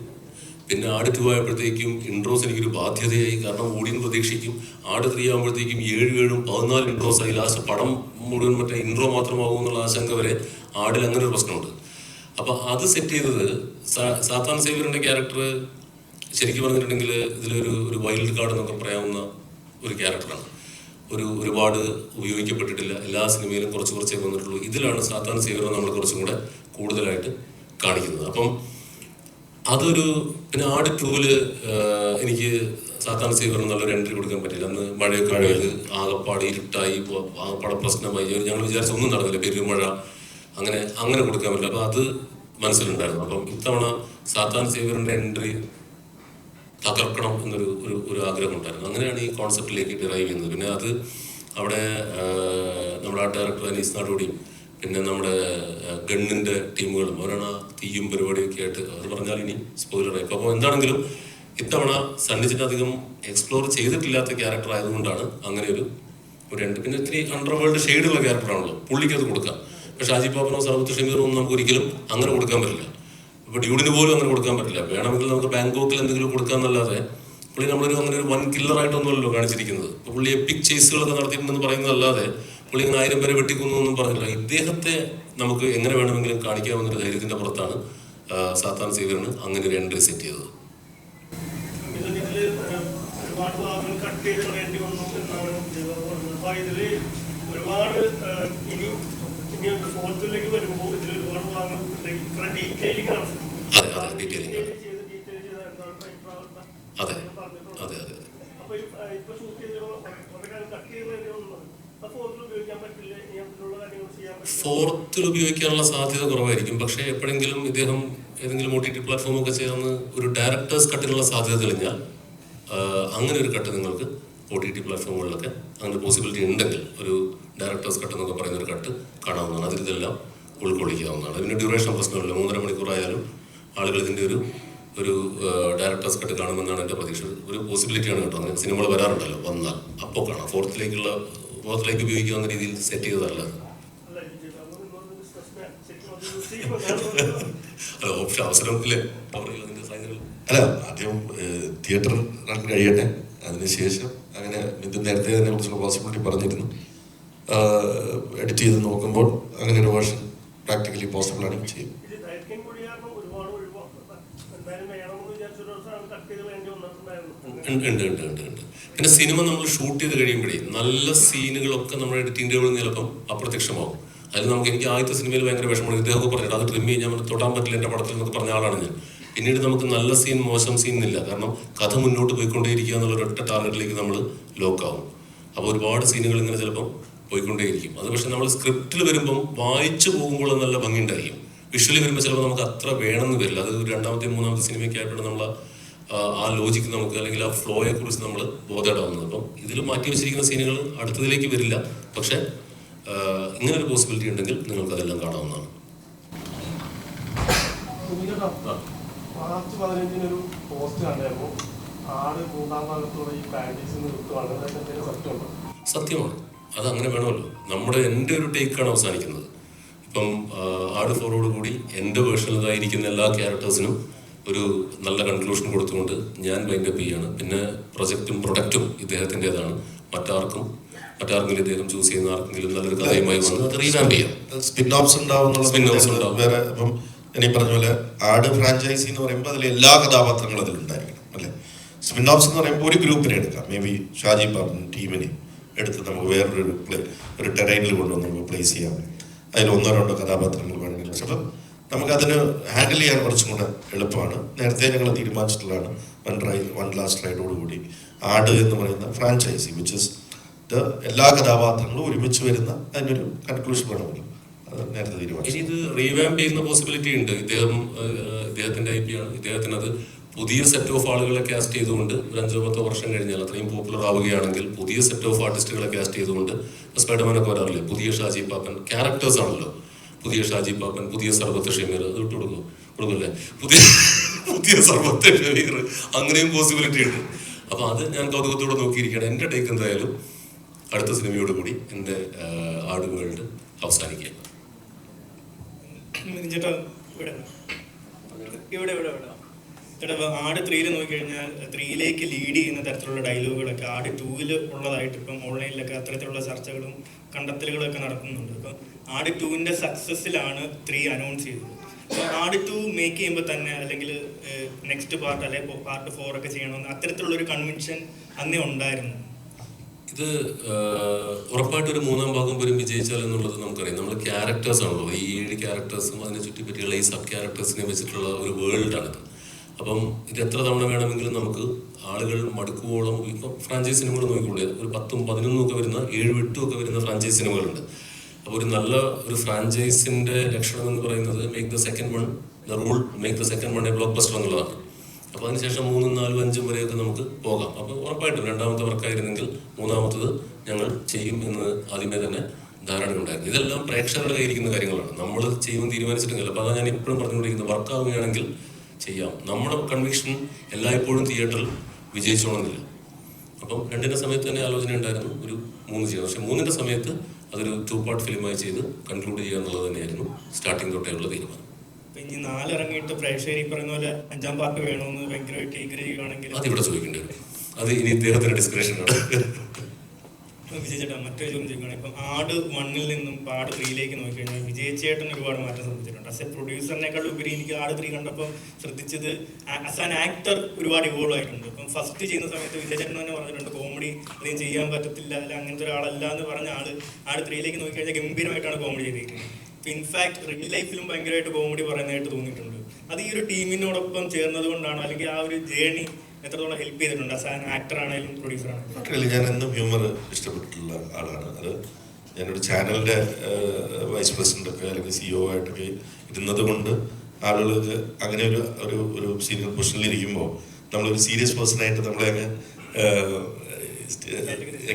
പിന്നെ ആട് 2 ആയപ്പോഴത്തേക്കും ഇൻട്രോസ് എനിക്കൊരു ബാധ്യതയായി. കാരണം ഓഡിയൻസ് പ്രതീക്ഷിക്കും. ആട് 3 ആകുമ്പോഴത്തേക്കും 7-14 ഇൻട്രോസ് ആയി. ലാസ്റ്റ് പടം മുഴുവൻ മറ്റേ ഇൻട്രോ മാത്രമാകും എന്നുള്ള ആശങ്ക വരെ ആടിൽ അങ്ങനെ ഒരു പ്രശ്നമുണ്ട്. അപ്പം അത് സെറ്റ് ചെയ്തത് സാത്താൻ സേവ്യറിൻ്റെ ക്യാരക്ടർ ശരിക്കും പറഞ്ഞിട്ടുണ്ടെങ്കിൽ ഇതിലൊരു വൈൽഡ് കാർഡ് എന്നൊക്കെ പറയാവുന്ന ഒരു ക്യാരക്ടറാണ്. ഒരുപാട് ഉപയോഗിക്കപ്പെട്ടിട്ടില്ല. എല്ലാ സിനിമയിലും കുറച്ചേ വന്നിട്ടുള്ളൂ. ഇതിലാണ് സാത്താൻ സേവ്യർ നമ്മൾ കുറച്ചും കൂടെ കൂടുതലായിട്ട് കാണിക്കുന്നത്. അപ്പം പിന്നെ ആട് 2-ല് എനിക്ക് സാത്താൻ സേവ്യറിന് നല്ലൊരു എൻട്രി കൊടുക്കാൻ പറ്റില്ല. അന്ന് മഴയൊക്കെ പെയ്ത് ആകപ്പാട് ഇരുട്ടായി, ആകപ്പാടെ പ്രശ്നമായി. ഞങ്ങൾ വിചാരിച്ച ഒന്നും നടന്നില്ല, പെരുമഴ, അങ്ങനെ കൊടുക്കാൻ പറ്റില്ല. അപ്പം അത് മനസ്സിലുണ്ടായിരുന്നു. അപ്പം ഇത്തവണ സാത്താൻ സേവ്യറിൻ്റെ എൻട്രി തകർക്കണം എന്നൊരു ആഗ്രഹം ഉണ്ടായിരുന്നു. അങ്ങനെയാണ് ഈ കോൺസെപ്റ്റിലേക്ക് ഡിറൈവ് ചെയ്യുന്നത്. പിന്നെ അത് അവിടെ നമ്മുടെ ആ ഡയറക്ടർ അനീസ് നാടോടിയും പിന്നെ നമ്മുടെ ഗണ്ണിൻ്റെ ടീമുകളും അവരാണ് ആ തീയും പരിപാടിയൊക്കെ ആയിട്ട്. അത് പറഞ്ഞാൽ ഇനി സ്പോയിലറായി. അപ്പോൾ എന്താണെങ്കിലും ഇത്തവണ സണ്ണിച്ചിട്ട് അധികം എക്സ്പ്ലോർ ചെയ്തിട്ടില്ലാത്ത ക്യാരക്ടർ ആയതുകൊണ്ടാണ് അങ്ങനെ ഒരു ഒരു രണ്ട് പിന്നെ ഇത്തിരി അണ്ടർവേൾഡ് ഷെയ്ഡുള്ള ക്യാരക്ടറാണല്ലോ, പുള്ളിക്ക് അത് കൊടുക്കാം. പക്ഷെ ഷാജി പാപ്പനോ സർവത്ത് ഷമീറോ ഒന്നും നമുക്ക് ഒരിക്കലും അങ്ങനെ കൊടുക്കാൻ പറ്റില്ല. ഇപ്പോൾ ഡ്യൂഡിന് പോലും അങ്ങനെ കൊടുക്കാൻ പറ്റില്ല. വേണമെങ്കിൽ നമുക്ക് ബാങ്കോക്കിൽ എന്തെങ്കിലും കൊടുക്കാമെന്നല്ലാതെ പുള്ളി നമ്മളൊരു അങ്ങനെ ഒരു വൻ കില്ലറായിട്ടൊന്നുമല്ലോ കാണിച്ചിരിക്കുന്നത്. ഇപ്പോൾ പുള്ളി എപ്പിക് ചേസുകളൊക്കെ നടത്തിയിട്ടുണ്ടെന്ന് പറയുന്നതല്ലാതെ പുള്ളി ഇങ്ങനെ 1000 പേരെ വെട്ടിക്കുന്നു എന്നും പറഞ്ഞില്ല. ഇദ്ദേഹത്തെ നമുക്ക് എങ്ങനെ വേണമെങ്കിലും കാണിക്കാമെന്നൊരു ധൈര്യത്തിന്റെ പുറത്താണ് സാത്താൻ സേവ്യറിന് അങ്ങനെ ഒരു എൻട്രി സെറ്റ് ചെയ്തത്. ഒരുപാട് ഭാഗങ്ങൾ കട്ട് ചെയ്ത് കളയേണ്ടി വന്നു എന്നാണ് അപ്പോൾ ഇതില് ഒരുപാട് ഇനി ഫോർത്തിലേക്ക് വരുമ്പോൾ ഇതിൽ ഒരുപാട് ഭാഗങ്ങൾ ഇത്ര ഡീറ്റെയിലിംഗ് ആണ്. അതെ ഡീറ്റെയിലിംഗ് ആണ്. അതെ അതെ അതെ അപ്പൊ ഇപ്പൊ ഷൂട്ട് ചെയ്ത് കട്ട് ചെയ്ത് ഫോർത്തിൽ ഉപയോഗിക്കാൻ പറ്റില്ല, അങ്ങനെയുള്ള കാര്യങ്ങൾ ചെയ്യാൻ പറ്റില്ല. ഫോർത്തിൽ ഉപയോഗിക്കാനുള്ള സാധ്യത കുറവായിരിക്കും. പക്ഷേ എപ്പോഴെങ്കിലും ഇദ്ദേഹം ഏതെങ്കിലും OTT പ്ലാറ്റ്ഫോമൊക്കെ ചേർന്ന് ഒരു ഡയറക്ടേഴ്സ് കട്ടിനുള്ള സാധ്യത തെളിഞ്ഞാൽ അങ്ങനെ ഒരു കട്ട് നിങ്ങൾക്ക് OTT പ്ലാറ്റ്ഫോമുകളിലൊക്കെ അങ്ങനെ പോസിബിലിറ്റി ഉണ്ടെങ്കിൽ ഒരു ഡയറക്ടേഴ്സ് കട്ട് എന്നൊക്കെ പറയുന്ന ഒരു കട്ട് കാണാവുന്നതാണ്. അതിലിതെല്ലാം ഉൾക്കൊള്ളിക്കാവുന്നതാണ്. ഇതിൻ്റെ ഡ്യൂറേഷൻ പ്രശ്നമില്ല. 3.5 മണിക്കൂറായാലും ആളുകൾ ഇതിൻ്റെ ഒരു ഡയറക്ടേഴ്സ് കട്ട് കാണുമെന്നാണ് എൻ്റെ പ്രതീക്ഷ. ഒരു പോസിബിലിറ്റിയാണ് കേട്ടോ. അങ്ങനെ സിനിമകൾ വരാറുണ്ടല്ലോ, വന്നാൽ അപ്പോൾ കാണാം. ഫോർത്തിലേക്ക് ഉപയോഗിക്കാവുന്ന രീതിയിൽ സെറ്റ് ചെയ്തതല്ല. അല്ല ഓപ്ഷൻ അവസരത്തിലെ അല്ല ആദ്യം തിയേറ്റർ റൺ കഴിയട്ടെ, അതിനുശേഷം അങ്ങനെ ഇത് നേരത്തെ തന്നെ കുറച്ചുള്ള പോസിബിലിറ്റി പറഞ്ഞിരുന്നു. എഡിറ്റ് ചെയ്ത് നോക്കുമ്പോൾ അങ്ങനെ ഒരു വേർഷൻ പ്രാക്ടിക്കലി പോസിബിൾ ആണെങ്കിൽ ചെയ്യും. ഉണ്ട്. പിന്നെ സിനിമ നമ്മൾ ഷൂട്ട് ചെയ്ത് കഴിയുമ്പോഴേ നല്ല സീനുകളൊക്കെ നമ്മുടെ എഡിറ്റിംഗ് ടേബിളിൽ ചിലപ്പം അപ്രത്യക്ഷമാവും. അതിൽ എനിക്ക് ആദ്യത്തെ സിനിമയിൽ ഭയങ്കര വിഷമമാണ്. ഇദ്ദേഹമൊക്കെ പറഞ്ഞിട്ട് അത് ട്രിം ചെയ്യാൻ തൊടാൻ പറ്റില്ല എൻ്റെ പടത്തിൽ എന്നൊക്കെ പറഞ്ഞ ആളാണ് ഞാൻ. പിന്നീട് നമുക്ക് നല്ല സീൻ മോശം സീൻ എന്നില്ല, കാരണം കഥ മുന്നോട്ട് പോയിക്കൊണ്ടേയിരിക്കുക എന്നുള്ള ഒരൊറ്റ ടാർഗറ്റിലേക്ക് നമ്മൾ ലോക്കാവും. അപ്പോൾ ഒരുപാട് സീനുകൾ ഇങ്ങനെ ചിലപ്പം പോയിക്കൊണ്ടേയിരിക്കും. അത് പക്ഷെ നമ്മൾ സ്ക്രിപ്റ്റിൽ വരുമ്പം വായിച്ചു പോകുമ്പോൾ നല്ല ഭംഗിയുണ്ടായിരിക്കും. വിഷ്വലി വരുമ്പോൾ ചിലപ്പോൾ നമുക്ക് അത്ര വേണമെന്ന് വരില്ല. അത് രണ്ടാമത്തെ മൂന്നാമത്തെ സിനിമയ്ക്ക് ആയിട്ടാണ് നമ്മൾ ആ ലോജിക്ക് നമുക്ക് അല്ലെങ്കിൽ ആ ഫ്ലോയെ കുറിച്ച് നമ്മൾ ബോധേഡാവുന്നത്. അപ്പം ഇതിൽ മാറ്റി വെച്ചിരിക്കുന്ന സീനുകൾ അടുത്തതിലേക്ക് വരില്ല. പക്ഷെ ഇങ്ങനെ ഒരു പോസിബിലിറ്റി ഉണ്ടെങ്കിൽ നിങ്ങൾക്ക് അതെല്ലാം കാണാവുന്നതാണ്. മാർച്ച് 15-ന് പോസ്റ്റ് കണ്ടായിരുന്നു. ആട് 3-ാം ഭാഗത്തോടെ ഈ പ്രാക്ടീസ് നിർത്തുവാണ്. സത്യമുണ്ടോ? സത്യമാണ്. അത് അങ്ങനെ വേണമല്ലോ. എൻ്റെ ഒരു ടേക്കാണ് അവസാനിക്കുന്നത്. ഇപ്പം ആട് 4 കൂടി എൻ്റെ വേർഷനിലായിരിക്കുന്ന എല്ലാ ക്യാരക്ടേഴ്സിനും ഒരു നല്ല കൺക്ലൂഷൻ കൊടുത്തുകൊണ്ട് ഞാൻ വൈൻഡപ്പ് ചെയ്യാണ്. പിന്നെ പ്രൊഡക്റ്റും ഇദ്ദേഹത്തിൻ്റെതാണ്. മറ്റാർക്കെങ്കിലും ഇദ്ദേഹം ചൂസ് ചെയ്യുന്ന ആർക്കെങ്കിലും നല്ലൊരു കഥയുമായി വന്ന് അത് റീവാമ്പ് ചെയ്യാം. സ്പിൻ ഓഫ്സ് ഉണ്ടാവും. വേറെ ഇപ്പം ഇനി പറഞ്ഞ പോലെ ആട് ഫ്രാഞ്ചൈസി എന്ന് പറയുമ്പോൾ അതിൽ എല്ലാ കഥാപാത്രങ്ങളും അതിലുണ്ടായിരിക്കണം അല്ലേ. സ്പിൻ ഓഫ്സ് എന്ന് പറയുമ്പോൾ ഒരു ഗ്രൂപ്പിനെ എടുക്കാം. മേ ബി ഷാജി പാപ്പൻ ടീമിനെ എടുത്ത് നമുക്ക് ഒരു ടെറൈനിൽ കൊണ്ടുവന്ന് നമുക്ക് പ്ലേസ് ചെയ്യാം. അതിൽ 1-2 കഥാപാത്രങ്ങൾ വേണമെങ്കിൽ. അപ്പം നമുക്കതിന് ഹാൻഡിൽ ചെയ്യാൻ കുറച്ചും കൂടെ എളുപ്പമാണ്. നേരത്തെ ഞങ്ങൾ തീരുമാനിച്ചിട്ടുള്ളതാണ് വൺ ലാസ്റ്റ് റൈഡോടുകൂടി ആട് എന്ന് പറയുന്ന ഫ്രാഞ്ചൈസി വിച്ച് ഇസ് എല്ലാ കഥാപാത്രങ്ങളും ഒരുമിച്ച് വരുന്ന അതിനൊരു കൺക്ലൂഷൻ വേണമല്ലോ. അത് നേരത്തെ തീരുമാനിച്ചു. ഇത് റീവാമ്പ് ചെയ്യുന്ന പോസിബിലിറ്റി ഉണ്ട്. ഇദ്ദേഹത്തിന്റെ IP ആണ്. ഇദ്ദേഹത്തിനത് പുതിയ സെറ്റ് ഓഫ് ആളുകളെ കാസ്റ്റ് ചെയ്തുകൊണ്ട് ഒരു 5-10 വർഷം കഴിഞ്ഞാൽ അത്രയും പോപ്പുലർ ആവുകയാണെങ്കിൽ പുതിയ സെറ്റ് ഓഫ് ആർട്ടിസ്റ്റുകളെ കാസ്റ്റ് ചെയ്തുകൊണ്ട് സ്പൈഡർമാനൊക്കെ വരാറില്ലേ, പുതിയ ഷാജി പാപ്പൻ ക്യാരക്ടേഴ്സ് ആണല്ലോ. പുതിയ ഷാജി പാപ്പൻ, പുതിയ സർവത്ത് ഷമീർ, അത് കൊടുക്കില്ലേ, പുതിയ സർവത്ത് ഷമീർ, അങ്ങനെയും പോസിബിലിറ്റി ഉണ്ട്. അപ്പൊ അത് ഞാൻ കൗതുകത്തോടെ നോക്കിയിരിക്കുകയാണ്. എൻ്റെ ടേക്ക് എന്തായാലും അടുത്ത സിനിമയോട് കൂടി എൻ്റെ ആട് വേൾഡ് അവസാനിക്കുക. ആട് 3 നോക്കിക്കഴിഞ്ഞാൽ 3 ലീഡ് ചെയ്യുന്ന തരത്തിലുള്ള ഡയലോഗുകളൊക്കെ ആട് 2 ഉള്ളതായിട്ട് ഇപ്പം ഓൺലൈനിലൊക്കെ അത്തരത്തിലുള്ള ചർച്ചകളും കണ്ടെത്തലുകളൊക്കെ നടക്കുന്നുണ്ട്. അപ്പം ആട് 2 സക്സസ്സിലാണ് 3 അനൗൺസ് ചെയ്തത്. അപ്പോൾ ആട് 2 മേക്ക് ചെയ്യുമ്പോൾ തന്നെ അല്ലെങ്കിൽ നെക്സ്റ്റ് പാർട്ട് അല്ലെങ്കിൽ പാർട്ട് 4 ഒക്കെ ചെയ്യണമെന്ന് അത്തരത്തിലുള്ളൊരു കൺവിൻഷൻ അന്നേ ഉണ്ടായിരുന്നു. ഇത് ഉറപ്പായിട്ട് ഒരു 3-ാം ഭാഗം വരും വിജയിച്ചാൽ എന്നുള്ളത് നമുക്കറിയാം. നമ്മൾ ക്യാരക്ടേഴ്സ് ആണല്ലോ, ഈ 7 ക്യാരക്ടേഴ്സും അതിനെ ചുറ്റിപ്പറ്റിയുള്ള ഈ സബ് ക്യാരക്ടേഴ്സിനെ വെച്ചിട്ടുള്ള ഒരു വേൾഡാണിത്. അപ്പം ഇത് എത്ര തവണ വേണമെങ്കിലും നമുക്ക് ആളുകൾ മടുക്കുവോളം ഇപ്പം ഫ്രാഞ്ചൈസ് സിനിമകൾ നോക്കിക്കൂടെ, ഒരു 10ഉം 11ഉം ഒക്കെ വരുന്ന 7, 8 ഒക്കെ വരുന്ന ഫ്രാഞ്ചൈസ് സിനിമകളുണ്ട്. അപ്പോൾ ഒരു നല്ല ഒരു ഫ്രാഞ്ചൈസിൻ്റെ ലക്ഷണം എന്ന് പറയുന്നത് make the second one A block buster എന്നുള്ളതാണ്. അപ്പോൾ അതിനുശേഷം 3, 4, 5 വരെയൊക്കെ നമുക്ക് പോകാം. അപ്പോൾ ഉറപ്പായിട്ടും 2ാമത്തെ വർക്കായിരുന്നെങ്കിൽ 3ാമത്തത് ഞങ്ങൾ ചെയ്യും എന്ന് ആദ്യമേ തന്നെ ധാരണയുണ്ടായിരുന്നു. ഇതെല്ലാം പ്രേക്ഷകരുടെ കയ്യിരിക്കുന്ന കാര്യങ്ങളാണ്. നമ്മൾ ചെയ്യുമെന്ന് തീരുമാനിച്ചിട്ടില്ല. അപ്പോൾ അതാണ് ഞാൻ ഇപ്പോഴും പറഞ്ഞുകൊണ്ടിരിക്കുന്നത്. വർക്കാവുകയാണെങ്കിൽ ചെയ്യാം. നമ്മുടെ കൺവിക്ഷൻ എല്ലായ്പ്പോഴും തിയേറ്ററിൽ വിജയിച്ചോണമെന്നില്ല. അപ്പം 2ന്റെ സമയത്ത് തന്നെ ആലോചന ഉണ്ടായിരുന്നു ഒരു 3 ചെയ്യാം. പക്ഷെ 3ന്റെ സമയത്ത് അതൊരു 2 പാർട്ട് ഫിലിമായി ചെയ്ത് കൺക്ലൂഡ് ചെയ്യുക എന്നുള്ളത് തന്നെയായിരുന്നു സ്റ്റാർട്ടിംഗ് തൊട്ടേ ഉള്ള തീരുമാനം. ഇനി 4 ഇറങ്ങിയിട്ട് പ്രേക്ഷകർ ഈ പറയുന്ന പോലെ 5ാം പാർട്ട് വേണമെന്ന് ഭയങ്കരമായിട്ട് എഗ്രി ചെയ്യുകയാണെങ്കിൽ അതിവിടെ ചോദിക്കേണ്ടി വരും. അത് ഇനി ഇദ്ദേഹത്തിന്റെ ഡിസ്ക്രിപ്ഷനാണ്. വിജയ് ചേട്ടാ മറ്റൊരു ചോദ്യം ചോദിക്കുകയാണ്. ഇപ്പം ആട് 1-ൽ നിന്നും ആട് 3-ലേക്ക് നോക്കിക്കഴിഞ്ഞാൽ വിജയ് ചേട്ടൻ ഒരുപാട് മാറ്റം ശ്രദ്ധിച്ചിട്ടുണ്ട്. ആസ് എ പ്രൊഡ്യൂസറിനേക്കാൾ ഉപരി എനിക്ക് ആട് 3 കണ്ടപ്പോൾ ശ്രദ്ധിച്ചത് ആസ് ആൻ ആക്ടർ ഒരുപാട് ഇവോൾവ് ആയിട്ടുണ്ട്. ഇപ്പം ഫസ്റ്റ് ചെയ്യുന്ന സമയത്ത് വിജയ് ചേട്ടൻ തന്നെ പറഞ്ഞിട്ടുണ്ട് കോമഡി അധികം ചെയ്യാൻ പറ്റത്തില്ല, അല്ല അങ്ങനത്തെ ഒരാളല്ല എന്ന് പറഞ്ഞ ആട് 3-ലേക്ക് നോക്കിക്കഴിഞ്ഞാൽ ഗംഭീരമായിട്ടാണ് കോമഡി ചെയ്തിരിക്കുന്നത്. ഇപ്പം ഇൻഫാക്ട് റിയൽ ലൈഫിലും ഭയങ്കരമായിട്ട് കോമഡി പറയുന്നതായിട്ട് തോന്നിയിട്ടുണ്ട്. അത് ഈ ഒരു ടീമിനോടൊപ്പം ചേർന്നത് കൊണ്ടാണോ, അല്ലെങ്കിൽ ആ ഒരു ജേണി എത്രത്തോളം ഹെൽപ്പ് ചെയ്തിട്ടുണ്ട് ആസ് ആൻ ആക്ടർ ആണെങ്കിലും പ്രൊഡ്യൂസർ ആണെങ്കിലും? ഞാൻ എന്നും ഹ്യൂമർ ഇഷ്ടപ്പെട്ടിട്ടുള്ള ആളാണ്. അത് ഞാനൊരു ചാനലിൻ്റെ വൈസ് പ്രസിഡൻ്റൊക്കെ അല്ലെങ്കിൽ CEO ആയിട്ടൊക്കെ ഇരുന്നത് കൊണ്ട് ആളുകൾക്ക് അങ്ങനെ ഒരു സീനിയർ പൊസിഷനിൽ ഇരിക്കുമ്പോൾ നമ്മളൊരു സീരിയസ് പേഴ്സണായിട്ട് നമ്മളെ അങ്ങ്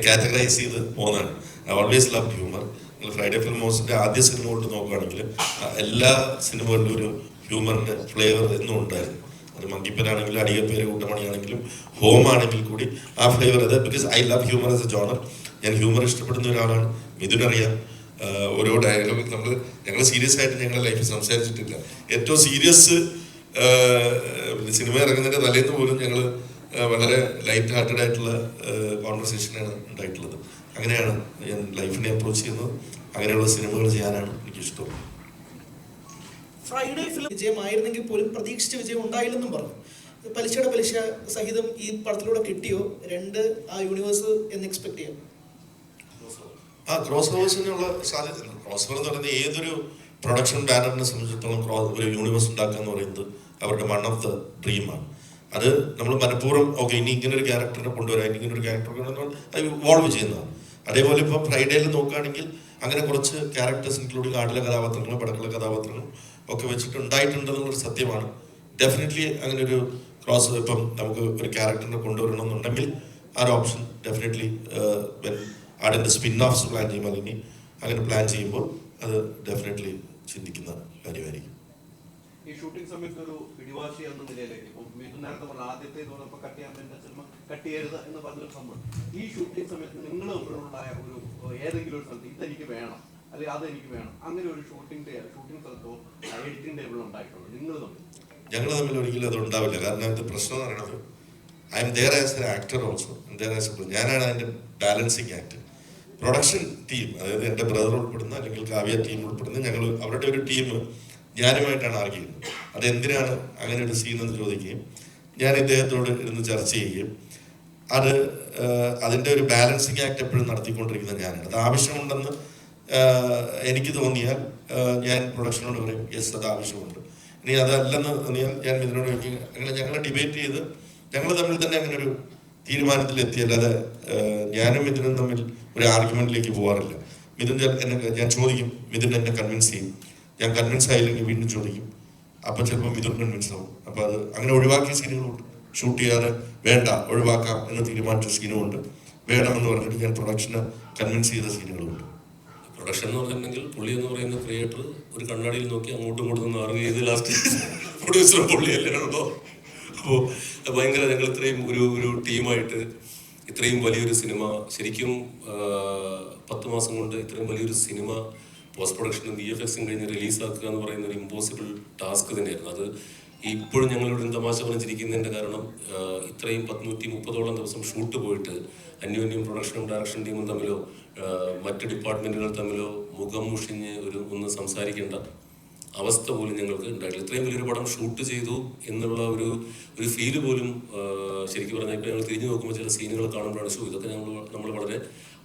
കാറ്റഗറൈസ് ചെയ്ത് പോകുന്നതാണ്. I always love humour. നിങ്ങൾ ഫ്രൈഡേ ഫിലിം ഹൗസിൻ്റെ ആദ്യ സിനിമ കൊണ്ട് നോക്കുകയാണെങ്കിൽ എല്ലാ സിനിമകളിലും ഒരു ഹ്യൂമറിൻ്റെ ഫ്ലേവർ എന്നും ഉണ്ടായിരുന്നു. അത് മങ്കിപ്പനാണെങ്കിലും അടിയപ്പേര് കൂട്ടമണിയാണെങ്കിലും ഹോമാണെങ്കിൽ കൂടി ആ ഫ്ലേവർ അത്. Because I love humour as A genre. ഞാൻ ഹ്യൂമർ ഇഷ്ടപ്പെടുന്ന ഒരാളാണ്. മിഥുനറിയാം. ഓരോ ഡയലോഗ് ഞങ്ങൾ സീരിയസ് ആയിട്ട് ഞങ്ങളുടെ ലൈഫിൽ സംസാരിച്ചിട്ടില്ല. ഏറ്റവും സീരിയസ് സിനിമ ഇറങ്ങുന്നതിൻ്റെ തലേന്ന് പോലും ഞങ്ങൾ വളരെ ലൈറ്റ് ഹാർട്ടഡ് ആയിട്ടുള്ള കോൺവെർസേഷനാണ് ഉണ്ടായിട്ടുള്ളത്. അങ്ങനെയാണ് ഞാൻ ലൈഫിനെ അപ്രോച്ച് ചെയ്യുന്നത്. അങ്ങനെയുള്ള സിനിമകൾ ചെയ്യാനാണ് എനിക്കിഷ്ടം. ഫ്രൈഡേ ഫിലിം വിജയമായിരുന്നെങ്കിൽ പോലും പ്രതീക്ഷിച്ച വിജയം ഉണ്ടായില്ലെന്നും പറഞ്ഞു. പലിശയുടെ പലിശ സഹിതം ഈ പടത്തിലൂടെ കിട്ടിയോ 2 ആ യൂണിവേഴ്സ് എന്ന് എക്സ്പെക്ട് ചെയ്യാം? ക്രോസ് ഓവേഴ്സിനുള്ള സാധ്യത. ക്രോസ് ഓവർ എന്ന് പറയുന്നത് ഏതൊരു പ്രൊഡക്ഷൻ ബാനറിനെ സംബന്ധിച്ചിടത്തോളം ഒരു യൂണിവേഴ്സ് ഉണ്ടാക്കുക എന്ന് പറയുന്നത് അവരുടെ വൺ ഓഫ് ദ ഡ്രീമാണ്. അത് നമ്മൾ മനഃപൂർവ്വം ഓക്കെ ഇനി ഇങ്ങനെ ഒരു ക്യാരക്ടറിനെ കൊണ്ടുവരാം, ഇങ്ങനെ ഒരു ക്യാരക്ടർ കൊണ്ടുവരാൻ അത് ഇവോൾവ് ചെയ്യുന്നതാണ്. അതേപോലെ ഇപ്പോൾ ഫ്രൈഡേയിൽ നോക്കുകയാണെങ്കിൽ അങ്ങനെ കുറച്ച് ക്യാരക്ടേഴ്സ് ഇൻക്ലൂഡിങ് ആടിലെ കഥാപാത്രങ്ങളും പടക്കള കഥാപാത്രങ്ങളും ഒക്കെ വെച്ചിട്ട് ഉണ്ടായിട്ടുണ്ടെന്നുള്ളൊരു സത്യമാണ്. ഡെഫിനറ്റ്ലി അങ്ങനെ ഒരു ക്രോസ് ഇപ്പം നമുക്ക് ഒരു ക്യാരക്ടറിനെ കൊണ്ടുവരണമെന്നുണ്ടെങ്കിൽ ആ ഒരു ഓപ്ഷൻ ഡെഫിനറ്റ്ലി ആടിൻ്റെ സ്പിൻ ഓഫ്സ് പ്ലാൻ ചെയ്യുമ്പോൾ അല്ലെങ്കിൽ അങ്ങനെ പ്ലാൻ ചെയ്യുമ്പോൾ അത് ഡെഫിനറ്റ്ലി ചിന്തിക്കുന്ന കാര്യമായിരിക്കും. ഈ ഷൂട്ടിംഗ് സമയത്ത് ഒരു പിടിവാശി എന്ന നിലയിലേക്ക് ഇപ്പോൾ മിഥുൻ നേരത്തെ പറഞ്ഞ ആദ്യത്തെ തോന്നപ്പോൾ കട്ട് ചെയ്യാൻ പറ്റുന്ന സിനിമ കട്ട് ചെയ്യരുത് എന്ന് പറഞ്ഞൊരു സംഭവം ഈ ഷൂട്ടിംഗ് സമയത്ത് നിങ്ങൾ തമ്മിലുണ്ടായ ഒരു ഏതെങ്കിലും ഒരു സ്ഥലത്ത് ഇതെനിക്ക് വേണം അല്ലെങ്കിൽ അതെനിക്ക് വേണം അങ്ങനെ ഒരു ഷൂട്ടിംഗ് സ്ഥലത്തോ എഡിറ്റിംഗ് ടേബിളോ ഉണ്ടായിട്ടുള്ളൂ ഞങ്ങൾ തമ്മിൽ ഒരിക്കലും അത് ഉണ്ടാവില്ല. കാരണം അതിൻ്റെ പ്രശ്നം എന്ന് പറയുന്നത് I am there as a actor also, ഞാനാണ് അതിൻ്റെ ബാലൻസിങ് ആക്ട്. പ്രൊഡക്ഷൻ ടീം, അതായത് എൻ്റെ ബ്രദർ ഉൾപ്പെടുന്ന അല്ലെങ്കിൽ കാവ്യ ടീം ഉൾപ്പെടുന്ന ഞങ്ങൾ അവരുടെ ഒരു ടീം ഞാനുമായിട്ടാണ് ആർഗ്യൂ ചെയ്യുന്നത്. അതെന്തിനാണ് അങ്ങനെ ഒരു സീൻ എന്ന് ചോദിക്കുകയും ഞാൻ ഇദ്ദേഹത്തോട് ഇരുന്ന് ചർച്ച ചെയ്യുകയും അതിൻ്റെ ഒരു ബാലൻസിങ് ആക്ട് എപ്പോഴും നടത്തിക്കൊണ്ടിരിക്കുന്നത് ഞാനാണ്. അത് ആവശ്യമുണ്ടെന്ന് എനിക്ക് തോന്നിയാൽ ഞാൻ പ്രൊഡക്ഷനോട് പറയും യെസ് അത് ആവശ്യമുണ്ട്. ഇനി അതല്ലെന്ന് തോന്നിയാൽ ഞാൻ ഇതിനോട് ചോദിക്കും. അങ്ങനെ ഞങ്ങൾ ഡിബേറ്റ് ചെയ്ത് ഞങ്ങൾ തമ്മിൽ തന്നെ അങ്ങനെ ഒരു തീരുമാനത്തിലെത്തിയല്ലാതെ ഞാനും മിഥുനും തമ്മിൽ ഒരു ആർഗ്യുമെന്റിലേക്ക് പോകാറില്ല. മിഥുൻ ഞാൻ ചോദിക്കും, മിഥുൻ എന്നെ കൺവിൻസ് ചെയ്യും. ഞാൻ കൺവിൻസ് ആയില്ലെങ്കിൽ വീണ്ടും ചോദിക്കും. അപ്പം ചിലപ്പോൾ മിഥുൻ കൺവിൻസ് ആവും. അപ്പോൾ അത് അങ്ങനെ ഒഴിവാക്കിയ സീനുകളുണ്ട്. ഷൂട്ട് ചെയ്യാതെ വേണ്ട ഒഴിവാക്കാം എന്ന് തീരുമാനിച്ച സീനുമുണ്ട്. വേണമെന്ന് പറഞ്ഞിട്ട് ഞാൻ പ്രൊഡക്ഷനെ കൺവിൻസ് ചെയ്ത സീനുകളുമുണ്ട്. പ്രൊഡക്ഷൻ എന്ന് പറഞ്ഞിട്ടുണ്ടെങ്കിൽ പുള്ളി എന്ന് പറയുന്ന ക്രിയേറ്റർ ഒരു കണ്ണാടിയിൽ നോക്കി അങ്ങോട്ടും ഇങ്ങോട്ടും നിന്ന് ആർഗ്യൂ ചെയ്ത് ലാസ്റ്റ് പ്രൊഡ്യൂസർ പുള്ളിയല്ലേ ഉള്ളൂ. അപ്പോൾ ഭയങ്കര ഞങ്ങൾ ഇത്രയും ഒരു ടീമായിട്ട് ഇത്രയും വലിയൊരു സിനിമ ശരിക്കും 10 മാസം കൊണ്ട് ഇത്രയും വലിയൊരു സിനിമ പോസ്റ്റ് പ്രൊഡക്ഷനും VFXും കഴിഞ്ഞ് റിലീസാക്കുക എന്ന് പറയുന്ന ഒരു ഇമ്പോസിബിൾ ടാസ്ക് തന്നെയായിരുന്നു. അത് ഇപ്പോഴും ഞങ്ങളിവിടെ തമാശ പറഞ്ഞിരിക്കുന്നതിൻ്റെ കാരണം ഇത്രയും 130ഓളം ദിവസം ഷൂട്ട് പോയിട്ട് അന്യോന്യം പ്രൊഡക്ഷനും ഡയറക്ഷൻ ടീമും തമ്മിലോ മറ്റ് ഡിപ്പാർട്ട്മെൻറ്റുകൾ തമ്മിലോ മുഖം മുഷിഞ്ഞ് ഒന്ന് സംസാരിക്കേണ്ട അവസ്ഥ പോലും ഞങ്ങൾക്ക് ഉണ്ടായിട്ടില്ല. ഇത്രയും വലിയൊരു പടം ഷൂട്ട് ചെയ്തു എന്നുള്ള ഒരു ഫീല് പോലും ശരിക്കും പറഞ്ഞാൽ ഇപ്പോൾ ഞങ്ങൾ തിരിഞ്ഞു നോക്കുമ്പോൾ ചില സീനുകൾ കാണുമ്പോഴാണ് ഇതൊക്കെ നമ്മൾ വളരെ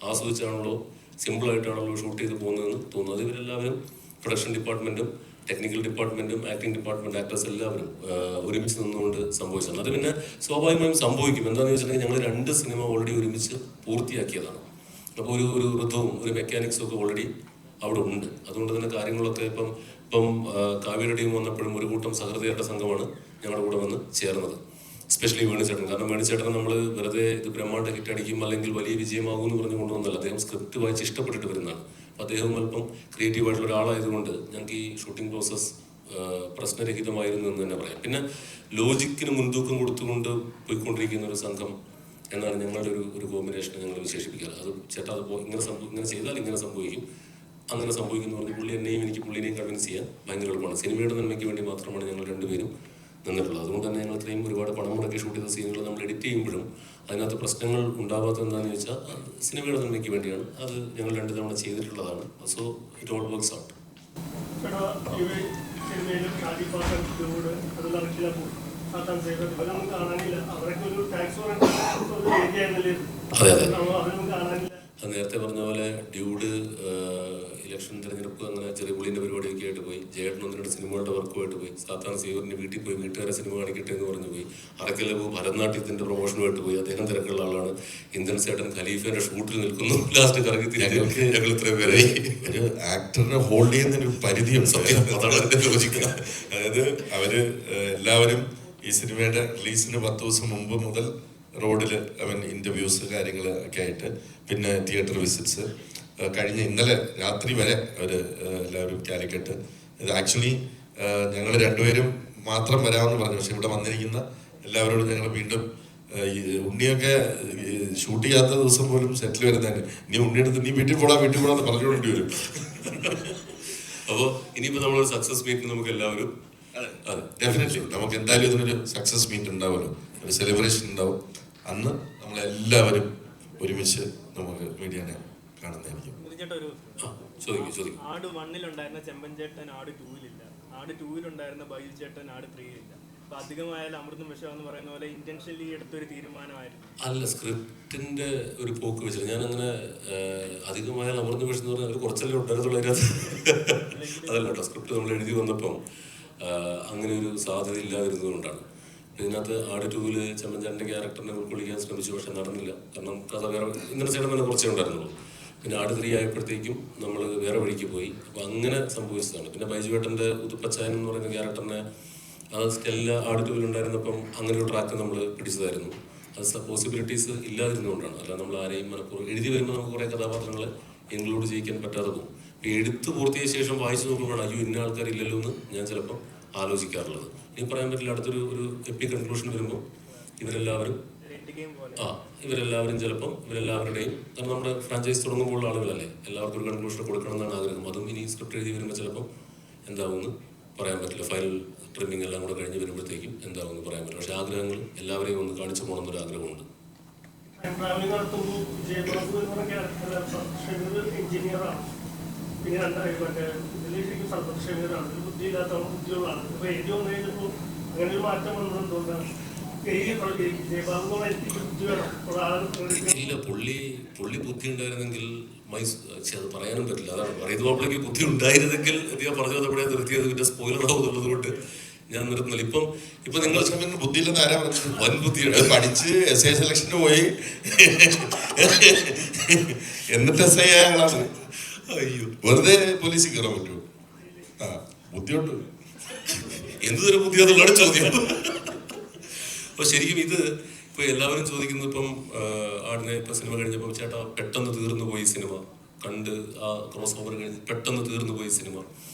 ആസ്വദിച്ചാണല്ലോ സിമ്പിളായിട്ടാണല്ലോ ഷൂട്ട് ചെയ്ത് പോകുന്നതെന്ന് തോന്നുന്നത്. ഇവരെല്ലാവരും പ്രൊഡക്ഷൻ ഡിപ്പാർട്ട്മെൻറ്റും ടെക്നിക്കൽ ഡിപ്പാർട്ട്മെൻറ്റും ആക്ടിംഗ് ഡിപ്പാർട്ട്മെൻറ്റ് ആക്ടേഴ്സ് എല്ലാവരും ഒരുമിച്ച് നിന്നുകൊണ്ട് സംഭവിച്ചതാണ്. അത് പിന്നെ സ്വാഭാവികമായും സംഭവിക്കും. എന്താണെന്ന് വെച്ചിട്ടുണ്ടെങ്കിൽ ഞങ്ങൾ 2 സിനിമ ഓൾറെഡി ഒരുമിച്ച് പൂർത്തിയാക്കിയതാണ്. അപ്പോൾ ഒരു ഋതവും ഒരു മെക്കാനിക്സും ഒക്കെ ഓൾറെഡി അവിടെ ഉണ്ട്. അതുകൊണ്ട് തന്നെ കാര്യങ്ങളൊക്കെ ഇപ്പം കാവ്യയുടെ ടീം വന്നപ്പോഴും ഒരു കൂട്ടം സഹൃദയരുടെ സംഘമാണ് ഞങ്ങളുടെ കൂടെ വന്ന് ചേർന്നത്. എസ്പെഷ്യലി വേണിച്ചേട്ടൻ. കാരണം വേണിച്ചേട്ടൻ നമ്മൾ വെറുതെ ഇത് ബ്രഹ്മാണ്ഡ ഹിറ്റ് അടിക്കും അല്ലെങ്കിൽ വലിയ വിജയമാകും എന്ന് പറഞ്ഞു കൊണ്ടുവന്നല്ല. അദ്ദേഹം സ്ക്രിപ്റ്റ് വായിച്ച് ഇഷ്ടപ്പെട്ടിട്ട് വരുന്നതാണ്. അപ്പോൾ അദ്ദേഹം അല്പം ക്രിയേറ്റീവായിട്ടുള്ള ഒരാളായതുകൊണ്ട് ഞങ്ങൾക്ക് ഈ ഷൂട്ടിംഗ് പ്രോസസ്സ് പ്രശ്നരഹിതമായിരുന്നു എന്ന് തന്നെ പറയാം. പിന്നെ ലോജിക്കിന് മുൻതൂക്കം കൊടുത്തുകൊണ്ട് പോയിക്കൊണ്ടിരിക്കുന്ന ഒരു സംഘം എന്നാണ് ഞങ്ങളുടെ ഒരു കോമ്പിനേഷനെ ഞങ്ങൾ വിശേഷിപ്പിക്കാറ്. അത് ചേട്ടാ അത് ഇങ്ങനെ ചെയ്താൽ ഇങ്ങനെ സംഭവിക്കും, അങ്ങനെ സംഭവിക്കുന്നു പറഞ്ഞ് പുള്ളി എന്നെയും എനിക്ക് പുള്ളിനെയും കൺവിൻസ് ചെയ്യാൻ ഭയങ്കര എളുപ്പമാണ്. സിനിമയുടെ നന്മയ്ക്ക് വേണ്ടി മാത്രമാണ് ഞങ്ങൾ രണ്ടുപേരും നിന്നിട്ടുള്ളത്. അതുകൊണ്ട് തന്നെ ഞങ്ങൾ ഇത്രയും ഒരുപാട് പണം മുടക്കി ഷൂട്ട് ചെയ്ത സീനുകൾ നമ്മൾ എഡിറ്റ് ചെയ്യുമ്പോഴും അതിനകത്ത് പ്രശ്നങ്ങൾ ഉണ്ടാവാത്തത് എന്താണെന്ന് വെച്ചാൽ സിനിമയുടെ നന്മയ്ക്ക് വേണ്ടിയാണ്. അത് ഞങ്ങൾ 2 തവണ ചെയ്തിട്ടുള്ളതാണ്. So it all works out. അതെ അതെ, അത് നേരത്തെ പറഞ്ഞ പോലെ ഡ്യൂഡ് ഇലക്ഷൻ തിരഞ്ഞെടുപ്പ് അങ്ങനെ ചെറിയ പുള്ളിൻ്റെ പരിപാടിയൊക്കെ ആയിട്ട് പോയി. ജയേട്ടൻ 1-2 സിനിമകളുടെ വർക്കുമായിട്ട് പോയി. സാത്താൻ സീവറിൻ്റെ വീട്ടിൽ പോയി വീട്ടുകാരെ സിനിമ കാണിക്കട്ടെ എന്ന് പറഞ്ഞു പോയി. അറക്കലബു ഭരതനാട്യത്തിൻ്റെ പ്രൊമോഷനുമായിട്ട് പോയി. അദ്ദേഹം തിരക്കുള്ള ആളാണ്. ഇന്ത്യൻ ചേട്ടൻ ഖലീഫയുടെ ഷൂട്ടിൽ നിൽക്കുന്നു. ലാസ്റ്റ് കറങ്ങി തിരിച്ച് ഞങ്ങൾ ഇത്രയും പേരെ ഒരു ആക്ടറിനെ ഹോൾഡ് ചെയ്യുന്നതിന് ഒരു പരിധിയുണ്ട്. സത്യം, അതാണ് അതിൻ്റെ ലോജിക്ക്. അതായത് അവര് എല്ലാവരും ഈ സിനിമയുടെ റിലീസിന് 10 ദിവസം മുമ്പ് മുതൽ റോഡിൽ ഇന്റർവ്യൂസ് കാര്യങ്ങൾ ഒക്കെ ആയിട്ട്, പിന്നെ തിയേറ്റർ വിസിറ്റ്സ്, കഴിഞ്ഞ ഇന്നലെ രാത്രി വരെ അവർ എല്ലാവരും കാലിക്കറ്റ്. ഇത് ആക്ച്വലി ഞങ്ങൾ 2 പേരും മാത്രം വരാമെന്ന് പറഞ്ഞു. പക്ഷെ ഇവിടെ വന്നിരിക്കുന്ന എല്ലാവരോടും ഞങ്ങൾ വീണ്ടും ഉണ്ണിയൊക്കെ ഷൂട്ട് ചെയ്യാത്ത ദിവസം പോലും സെറ്റിൽ വരുന്നതിന് നീ ഉണ്ണിയെടുത്ത് നീ വീട്ടിൽ പോടാന്ന് പറഞ്ഞുകൊണ്ടി വരും. അപ്പോൾ ഇനിയിപ്പോൾ നമ്മളൊരു സക്സസ് മീറ്റ് നമുക്ക് എല്ലാവരും, അതെ ഡെഫിനറ്റ്ലി നമുക്ക് എന്തായാലും ഇതിനൊരു സക്സസ് മീറ്റ് ഉണ്ടാവുമല്ലോ, ഒരു സെലിബ്രേഷൻ ഉണ്ടാവും. അന്ന് നമ്മളെല്ലാവരും ഒരുമിച്ച് നമുക്ക് മീഡിയനെ കാണുന്നതായിരിക്കും. ആട് 1-ലുണ്ടായിരുന്ന ചെമ്പൻ ചേട്ടൻ ആട് 2-ലില്ല, ആട് 2-ലുണ്ടായിരുന്ന ബൈജു ചേട്ടൻ ആട് 3-ലില്ല. അപ്പൊ അധികമായാലും അമൃതം വിഷം എന്ന് പറയുന്ന പോലെ ഇന്റൻഷനലി എടുത്തൊരു തീരുമാനമായിരുന്നു. അല്ല, സ്ക്രിപ്റ്റിന്റെ ഒരു പോക്ക് വെച്ചിട്ട് ഞാനങ്ങനെ അധികമായാലും അമൃതം വിഷം എന്ന് പറഞ്ഞാൽ ഒരു കുറച്ചല്ലേ ഉണ്ടായിരുന്നുള്ളൂ അതിനകത്ത്. അതല്ല കേട്ടോ, സ്ക്രിപ്റ്റ് നമ്മൾ എഴുതി വന്നപ്പം അങ്ങനെ ഒരു സാധ്യത ഇല്ലാതിരുന്നതുകൊണ്ടാണ്. ഇതിനകത്ത് ആട് 2-ല് ചെമ്മൻചാണ്ടിൻ്റെ ക്യാരക്ടറിനെ ഉൾക്കൊള്ളിക്കാൻ ശ്രമിച്ചു, പക്ഷെ നടന്നില്ല. കാരണം കഥ വേറെ ഇന്നലെ ചേട്ടൻ തന്നെ കുറച്ചേ ഉണ്ടായിരുന്നുള്ളൂ. പിന്നെ ആട് 3 ആയപ്പോഴത്തേക്കും നമ്മൾ വേറെ വഴിക്ക് പോയി. അപ്പോൾ അങ്ങനെ സംഭവിച്ചതാണ്. പിന്നെ ബൈജുവേട്ടൻ്റെ ഉതുപ്പച്ചായൻ എന്ന് പറയുന്ന ക്യാരക്ടറിനെ അത് സ്റ്റെല്ല ആട് 2-ലുണ്ടായിരുന്നപ്പം അങ്ങനെ ഒരു ട്രാക്ക് നമ്മൾ പിടിച്ചതായിരുന്നു. അത് പോസിബിലിറ്റീസ് ഇല്ലാതിരുന്നുകൊണ്ടാണ്. അല്ല നമ്മൾ ആരെയും മനഃപൂർവ്വം എഴുതി വരുമ്പോൾ നമുക്ക് കുറേ കഥാപാത്രങ്ങളെ ഇൻക്ലൂഡ് ചെയ്യിക്കാൻ പറ്റാതെ പോകും. എഴുത്ത് പൂർത്തിയായ ശേഷം വായിച്ചു നോക്കുമ്പോഴാണ് അയ്യോ ഇന്ന ആൾക്കാരില്ലല്ലോ എന്ന് ഞാൻ ചിലപ്പോൾ ആലോചിക്കാറുള്ളത്. ഇനി പറയാൻ പറ്റില്ല, അടുത്തൊരു എപ്പിക് കൺക്ലൂഷൻ വരുമ്പോൾ ഇവരെല്ലാവരും ചിലപ്പം ഇവരെല്ലാവരുടെയും, കാരണം നമ്മുടെ ഫ്രാഞ്ചൈസ് തുടങ്ങുമ്പോൾ ആളുകളല്ലേ, എല്ലാവർക്കും ഒരു കൺക്ലൂഷൻ കൊടുക്കണം എന്നാണ് ആഗ്രഹം. അതും ഇനി സ്ക്രിപ്റ്റ് എഴുതി വരുമ്പോൾ ചിലപ്പം എന്താവുമെന്ന് പറയാൻ പറ്റില്ല. ഫയൽ ട്രിമ്മിങ് എല്ലാം കൂടെ കഴിഞ്ഞ് വരുമ്പോഴത്തേക്കും എന്താവുമെന്ന് പറയാൻ പറ്റില്ല. പക്ഷേ ആഗ്രഹങ്ങൾ എല്ലാവരെയും ഒന്ന് കാണിച്ചു പോകണമെന്നൊരു ആഗ്രഹമുണ്ട്. എഞ്ചിനീയറാണ്, പിന്നെ ഇതിലേക്ക് ഷമീറാണ്, ഒരു ബുദ്ധിയില്ലാത്ത ബുദ്ധിയുള്ളതാണ്. അപ്പോൾ എഴുതി വന്നു കഴിഞ്ഞപ്പോൾ അങ്ങനെ ഒരു മാറ്റം വന്നത് എന്തുകൊണ്ടാണ്? ഇല്ല, പുള്ളി ബുദ്ധി ഉണ്ടായിരുന്നെങ്കിൽ അത് പറയാനും പറ്റില്ല. അതാണ് പറയുന്നത്. പബ്ലിക്ക് ബുദ്ധി ഉണ്ടായിരുന്നെങ്കിൽ ഞാൻ പറഞ്ഞു വന്നപ്പോഴേ നിർത്തിയത്. പിന്നെ സ്പോയിലർ ആവുന്നുള്ളത് കൊണ്ട് ഞാൻ നിർത്തുന്നില്ല. ഇപ്പം നിങ്ങൾ ബുദ്ധിയില്ലെന്ന് ആരാ പറഞ്ഞത്? വൻ ബുദ്ധിയുണ്ട്. പഠിച്ച് SA സെലക്ഷന് പോയി എന്നിട്ട് SA ആളാണ്. അയ്യോ, വെറുതെ പോലീസിൽ കയറാൻ പറ്റുമോ? ബുദ്ധിയുണ്ട്. എന്തൊരു ബുദ്ധിയാന്നുള്ളതാണ് ചോദ്യം. അപ്പോൾ ശരിക്കും ഇത് ഇപ്പോൾ എല്ലാവരും ചോദിക്കുന്നു. ഇപ്പം ആടിനെ ഇപ്പം സിനിമ കഴിഞ്ഞപ്പോൾ ചേട്ടാ പെട്ടെന്ന് തീർന്നു പോയി സിനിമ കണ്ട്, ആ ക്രോസ് ഓവർ കഴിഞ്ഞ് പെട്ടെന്ന് തീർന്നു പോയി സിനിമ.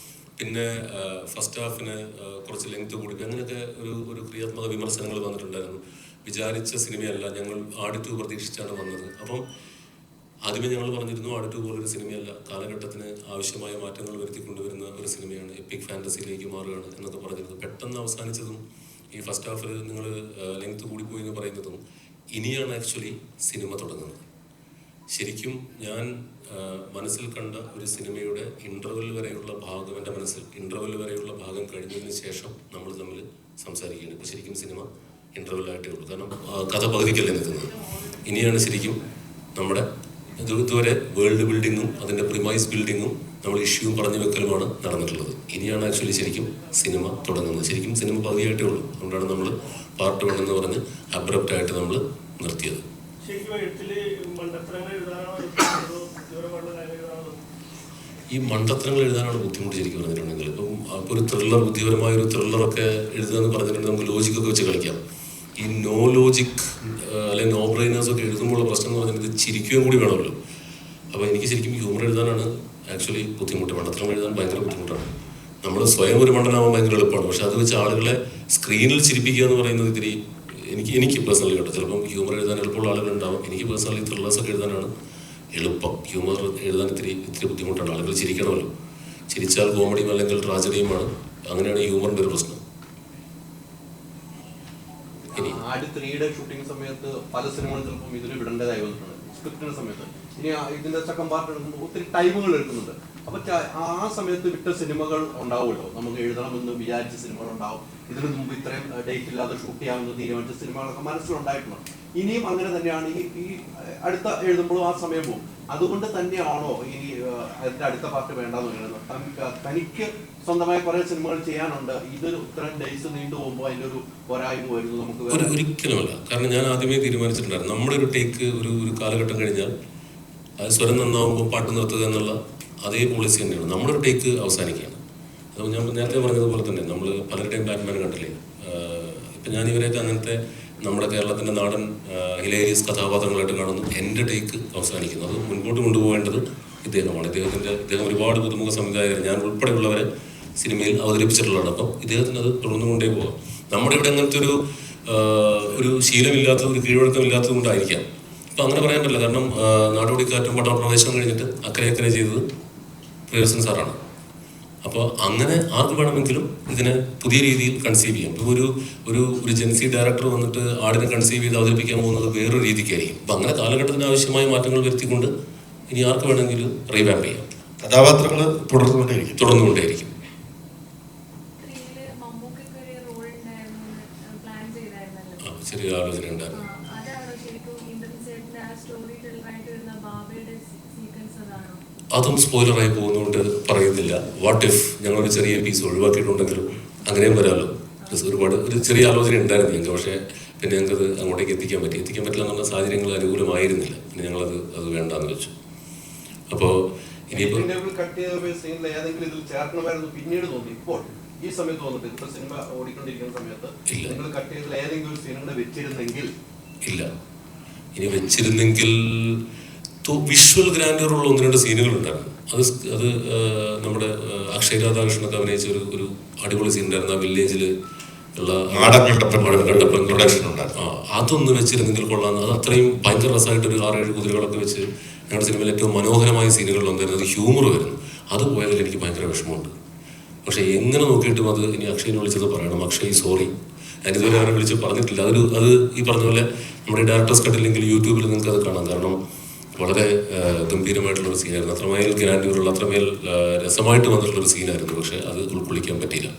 പിന്നെ ഫസ്റ്റ് ഹാഫിന് കുറച്ച് ലെങ്ത് കൂടി, അങ്ങനെയൊക്കെ ഒരു ക്രിയാത്മക വിമർശനങ്ങൾ വന്നിട്ടുണ്ടായിരുന്നു. വിചാരിച്ച സിനിമയല്ല, ഞങ്ങൾ ആട് 2 പ്രതീക്ഷിച്ചാണ് വന്നത്. അപ്പം ആദ്യമേ ഞങ്ങൾ പറഞ്ഞിരുന്നു ആട് 2 പോലൊരു സിനിമയല്ല, കാലഘട്ടത്തിന് ആവശ്യമായ മാറ്റങ്ങൾ വരുത്തിക്കൊണ്ടുവരുന്ന ഒരു സിനിമയാണ്, എപ്പിക് ഫാൻറ്റസിയിലേക്ക് മാറുകയാണ് എന്നൊക്കെ പറഞ്ഞിരുന്നു. പെട്ടെന്ന് അവസാനിച്ചതും ഈ ഫസ്റ്റ് ഹാഫിൽ നിങ്ങൾ ലെങ്ത് കൂടിപ്പോയി എന്ന് പറയുന്നതും ഇനിയാണ് ആക്ച്വലി സിനിമ തുടങ്ങുന്നത്. ശരിക്കും ഞാൻ മനസ്സിൽ കണ്ട ഒരു സിനിമയുടെ ഇൻ്റർവെൽ വരെയുള്ള ഭാഗം, എൻ്റെ മനസ്സിൽ ഇൻ്റർവെൽ വരെയുള്ള ഭാഗം കഴിഞ്ഞതിന് ശേഷം നമ്മൾ തമ്മിൽ സംസാരിക്കുകയാണ്. ഇപ്പോൾ ശരിക്കും സിനിമ ഇൻ്റർവെല്ലായിട്ടേ ഉള്ളൂ. കാരണം കഥ പകുതിക്കല്ലേ നിൽക്കുന്നത്. ഇനിയാണ് ശരിക്കും നമ്മുടെ ഇതുവരെ വേൾഡ് ബിൽഡിങ്ങും അതിൻ്റെ പ്രിമൈസ് ബിൽഡിങ്ങും നമ്മൾ ഇഷ്യൂവും പറഞ്ഞു വെക്കലുമാണ് നടന്നിട്ടുള്ളത്. ഇനിയാണ് ആക്ച്വലി ശരിക്കും സിനിമ തുടങ്ങുന്നത്. ശരിക്കും സിനിമ പകുതിയായിട്ടേ ഉള്ളൂ. അതുകൊണ്ടാണ് നമ്മൾ പാർട്ട് 1 എന്ന് പറഞ്ഞ് അബ്രപ്റ്റായിട്ട് നമ്മൾ നിർത്തിയത്. ഈ മണ്ടത്തരങ്ങൾ എഴുതാനാണ് ബുദ്ധിമുട്ട് ശരിക്കും പറഞ്ഞിട്ടുണ്ടെങ്കിൽ. ഇപ്പം അപ്പോൾ ഒരു ത്രില്ലർ, ബുദ്ധിപരമായ ഒരു ത്രില്ലറൊക്കെ എഴുതുക എന്ന് പറഞ്ഞിട്ടുണ്ടെങ്കിൽ നമുക്ക് ലോജിക്കൊക്കെ വെച്ച് കളിക്കാം. ഈ നോ ലോജിക് അല്ലെങ്കിൽ നോ ബ്രെയിനേഴ്സൊക്കെ എഴുതുമ്പോഴുള്ള പ്രശ്നം എന്ന് പറഞ്ഞിട്ട് ചിരിക്കുകയും കൂടി വേണമല്ലോ. അപ്പോൾ എനിക്ക് ശരിക്കും ഹ്യൂമർ എഴുതാനാണ് ആക്ച്വലി ബുദ്ധിമുട്ട്. മണ്ടത്തരം എഴുതാൻ ഭയങ്കര ബുദ്ധിമുട്ടാണ്. നമ്മൾ സ്വയം ഒരു മണ്ടനാവാൻ ഭയങ്കര എളുപ്പമാണ്. പക്ഷെ അത് വെച്ച് ആളുകളെ സ്ക്രീനിൽ ചിരിപ്പിക്കുക എന്ന് പറയുന്നത് ഇത്തിരി എനിക്ക് പേഴ്സണലി കേട്ടോ, ചിലപ്പം ഹ്യൂമർ എഴുതാൻ എളുപ്പമുള്ള ആളുകളുണ്ടാവും. എനിക്ക് പേഴ്സണലി ത്രില്ലേഴ്സൊക്കെ എഴുതാനാണ് എളുപ്പം. ഹ്യൂമർ എഴുതാൻ ഇത്തിരി ബുദ്ധിമുട്ടാണ്. ആളുകൾ ചിരിക്കണമല്ലോ. ചിരിച്ചാൽ കോമഡിയും അല്ലെങ്കിൽ ട്രാജഡിയുമാണ്. അങ്ങനെയാണ് ഹ്യൂമറിൻ്റെ ഒരു പ്രശ്നം. ആട് 3യുടെ ഷൂട്ടിംഗ് സമയത്ത് പല സിനിമകളും ചിലപ്പം ഇതിൽ വിടേണ്ടതായി വന്നിട്ടുണ്ട് സ്ക്രിപ്റ്റിന്റെ സമയത്ത്. ഇനി ഇതിന്റെ സെക്കൻഡ് പാർട്ട് എടുക്കുമ്പോൾ ഒത്തിരി ടൈമുകൾ എടുക്കുന്നുണ്ട്. അപ്പൊ ആ സമയത്ത് വിട്ട സിനിമകൾ ഉണ്ടാവുമല്ലോ, നമുക്ക് എഴുതണമെന്ന് വിചാരിച്ച സിനിമകൾ ഉണ്ടാവും. ഇതിനു മുമ്പ് ഇത്രയും ഡേറ്റ് ഇല്ലാതെ ഷൂട്ട് ചെയ്യാമെന്ന് തീരുമാനിച്ച സിനിമകളൊക്കെ മനസ്സിലുണ്ടായിട്ടുണ്ട്. ഇനിയും അങ്ങനെ തന്നെയാണ് ഈ അടുത്ത എഴുതുമ്പോഴും ആ സമയം പോകും. അതുകൊണ്ട് തന്നെയാണോ ഇനി അതിന്റെ അടുത്ത പാർട്ട് വേണ്ടെന്ന് പറയുന്നത്? തനിക്ക് സ്വന്തമായി കുറെ സിനിമകൾ ചെയ്യാനുണ്ട്, ഇത് ഇത്രയും ഡേയ്സ് നീണ്ടു പോകുമ്പോൾ അതിന്റെ ഒരു പോരായ്മ വരുന്നു നമുക്ക്? ഒരിക്കലുമല്ല. കാരണം ഞാൻ ആദ്യമേ തീരുമാനിച്ചിട്ടുണ്ടായിരുന്നു, നമ്മുടെ ഒരു ടേക്ക് ഒരു കാലഘട്ടം കഴിഞ്ഞാൽ അത് സ്വരം നന്നാവുമ്പോൾ പാട്ട് നിർത്തുക എന്നുള്ള അതേ പോളിസി തന്നെയാണ്. നമ്മുടെ ഒരു ടേക്ക് അവസാനിക്കുകയാണ്. അത് ഞാൻ നേരത്തെ പറഞ്ഞതുപോലെ തന്നെ നമ്മൾ പലരുടെയും ബാറ്റ്മാൻ കണ്ടില്ലേ. ഇപ്പം ഞാൻ ഇവരെയൊക്കെ അങ്ങനത്തെ നമ്മുടെ കേരളത്തിൻ്റെ നാടൻ ഹിലേരിയസ് കഥാപാത്രങ്ങളായിട്ട് കാണുന്നു. എൻ്റെ ടേക്ക് അവസാനിക്കുന്നു. അത് മുൻപോട്ട് കൊണ്ടുപോകേണ്ടത് ഇദ്ദേഹമാണ്. ഇദ്ദേഹം ഒരുപാട് പുതുമുഖ സംവിധായകർ ഞാൻ ഉൾപ്പെടെയുള്ളവരെ സിനിമയിൽ അവതരിപ്പിച്ചിട്ടുള്ളതാണ്. അപ്പം ഇദ്ദേഹത്തിന് അത് തുടർന്നു കൊണ്ടേ പോകാം. നമ്മുടെ ഇവിടെ അങ്ങനത്തെ ഒരു ശീലമില്ലാത്തത്, ഒരു കീഴ്വഴക്കമില്ലാത്തത് കൊണ്ടായിരിക്കാം. അപ്പം അങ്ങനെ പറയാൻ പറ്റില്ല. കാരണം നാടോടിക്കാറ്റും പട്ടണപ്രവേശനം കഴിഞ്ഞിട്ട് അക്കരെ ചെയ്തത് പ്രിയദർശൻ സാറാണ്. അപ്പോൾ അങ്ങനെ ആർക്ക് വേണമെങ്കിലും ഇതിനെ പുതിയ രീതിയിൽ കൺസീവ് ചെയ്യാം. ഇപ്പോൾ ഒരു ജെൻസി ഡയറക്ടർ വന്നിട്ട് ആടിനെ കൺസീവ് ചെയ്ത് അവതരിപ്പിക്കാൻ പോകുന്നത് വേറൊരു രീതിക്കായിരിക്കും. അപ്പം അങ്ങനെ കാലഘട്ടത്തിന് ആവശ്യമായ മാറ്റങ്ങൾ വരുത്തിക്കൊണ്ട് ഇനി ആർക്ക് വേണമെങ്കിലും റീവാമ്പ് ചെയ്യാം. കഥാപാത്രങ്ങൾ തുടർന്നുകൊണ്ടേയിരിക്കും. ചെറിയ ആലോചന ഉണ്ടായിരുന്നു. അതും സ്പോയിലറായി പോകുന്നതുകൊണ്ട് പറയുന്നില്ല. വാട്ട് ഇഫ് ഞങ്ങളൊരു ചെറിയ പീസ് ഒഴിവാക്കിയിട്ടുണ്ടെങ്കിലും അങ്ങനെയും വരാമല്ലോ. ഒരു ചെറിയ ആലോചന ഉണ്ടായിരുന്നു ഞങ്ങൾക്ക്. പക്ഷേ പിന്നെ ഞങ്ങൾക്കത് അങ്ങോട്ടേക്ക് എത്തിക്കാൻ പറ്റില്ല എന്നുള്ള സാഹചര്യങ്ങൾ അനുകൂലമായിരുന്നില്ല. പിന്നെ ഞങ്ങളത് വേണ്ടാന്ന് വെച്ചു. അപ്പോൾ ഇനിയിപ്പോൾ പിന്നീട് തോന്നി ഇപ്പോൾ ഈ സമയത്ത് വന്നിട്ട് ഇപ്പൊ സിനിമ ഓടിക്കൊണ്ടിരിക്കുന്ന സമയത്ത് നിങ്ങൾ കട്ട് ചെയ്തതിൽ ഏതെങ്കിലും സിനിമ വെച്ചിരുന്നെങ്കിൽ? ഇല്ല. ഇനി വെച്ചിരുന്നെങ്കിൽ വിഷ്വൽ ഗ്രാൻഡറുള്ള 1-2 സീനുകൾ ഉണ്ടായിരുന്നു. അത് നമ്മുടെ അക്ഷയ് രാധാകൃഷ്ണനൊക്കെ അഭിനയിച്ച ഒരു അടിപൊളി സീൻ ഉണ്ടായിരുന്നു. ആ വില്ലേജിൽ ഉള്ള കട്ടപ്പൻ പ്രൊഡക്ഷൻ ഉണ്ടായിരുന്നു. അതൊന്ന് വെച്ചിരുന്നെങ്കിൽ കൊള്ളാം. അത് അത്രയും ഭയങ്കര രസമായിട്ട് ഒരു 6-7 കുതിരകളൊക്കെ വെച്ച് ഞങ്ങളുടെ സിനിമയിൽ ഏറ്റവും മനോഹരമായ സീനുകളിലൊന്നായിരുന്നു. അത് ഹ്യൂമർ വരുന്നു. അത് പോയതിൽ എനിക്ക് ഭയങ്കര വിഷമമുണ്ട്. പക്ഷേ എങ്ങനെ നോക്കിയിട്ടും അത് ഇനി അക്ഷയിനെ വിളിച്ചത് പറയണം. അക്ഷയ് സോറി, ഞാൻ ഇതുവരെ അവരെ വിളിച്ച് പറഞ്ഞിട്ടില്ല. അത് ഈ പറഞ്ഞ പോലെ നമ്മുടെ ഡയറക്ടേഴ്സ് കട്ടില്ലെങ്കിൽ യൂട്യൂബിൽ നിങ്ങൾക്ക് അത് കാണാം. കാരണം വളരെ ഗംഭീരമായിട്ടുള്ളൊരു സീനായിരുന്നു. അത്രമേൽ ഗ്രാൻഡ്യൂറുള്ള, അത്രമേൽ രസമായിട്ട് വന്നിട്ടുള്ളൊരു സീനായിരുന്നു. പക്ഷേ അത് ഉൾക്കൊള്ളിക്കാൻ പറ്റിയില്ല.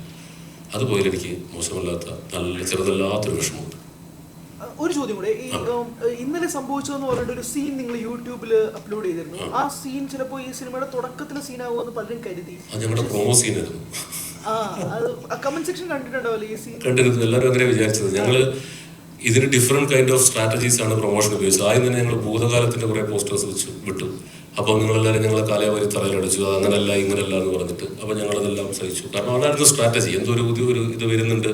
അതുപോലെ എനിക്ക് മോശമല്ലാത്ത നല്ല ചെറുതല്ലാത്തൊരു വിഷമമുണ്ട്. ഒരു ചോദ്യം കൂടെ, ഈ ഇന്നലെ സംഭവിച്ചതെന്ന് പറഞ്ഞിട്ട് ഒരു സീൻ നിങ്ങൾ യൂട്യൂബിൽ അപ്ലോഡ് ചെയ്തിരുന്നു. ആ സീൻ ചിലപ്പോൾ ഈ സിനിമയുടെ തുടക്കത്തിലെ സീനാകുമെന്ന് പലരും കരുതി. അത് ഞങ്ങളുടെ പ്രൊമോ സീനായിരുന്നു. കമന്റ് സെക്ഷൻ കണ്ടിട്ടുണ്ടാവല്ലോ ഈ സീൻ? കണ്ടിരുന്നു. എല്ലാവരും അങ്ങനെ വിചാരിച്ചത്. ഞങ്ങൾ ഇതിന് ഡിഫറെൻറ്റ് കൈൻഡ് ഓഫ് സ്ട്രാറ്റജീസ് ആണ് പ്രൊമോഷൻ ഉപയോഗിച്ചത്. ആദ്യം തന്നെ ഞങ്ങൾ ഭൂതകാലത്തിൻ്റെ കുറേ പോസ്റ്റേഴ്സ് വിട്ടു. അപ്പോൾ നിങ്ങളെല്ലാവരും ഞങ്ങളെ കാലവരി തറയിലടിച്ചു. അത് അങ്ങനല്ല ഇങ്ങനല്ല എന്ന് പറഞ്ഞിട്ട്. അപ്പോൾ ഞങ്ങളതെല്ലാം സഹിച്ചു. കാരണം അതായിരുന്നു സ്ട്രാറ്റജി. എന്തോ ഒരു ഇത് വരുന്നുണ്ട്.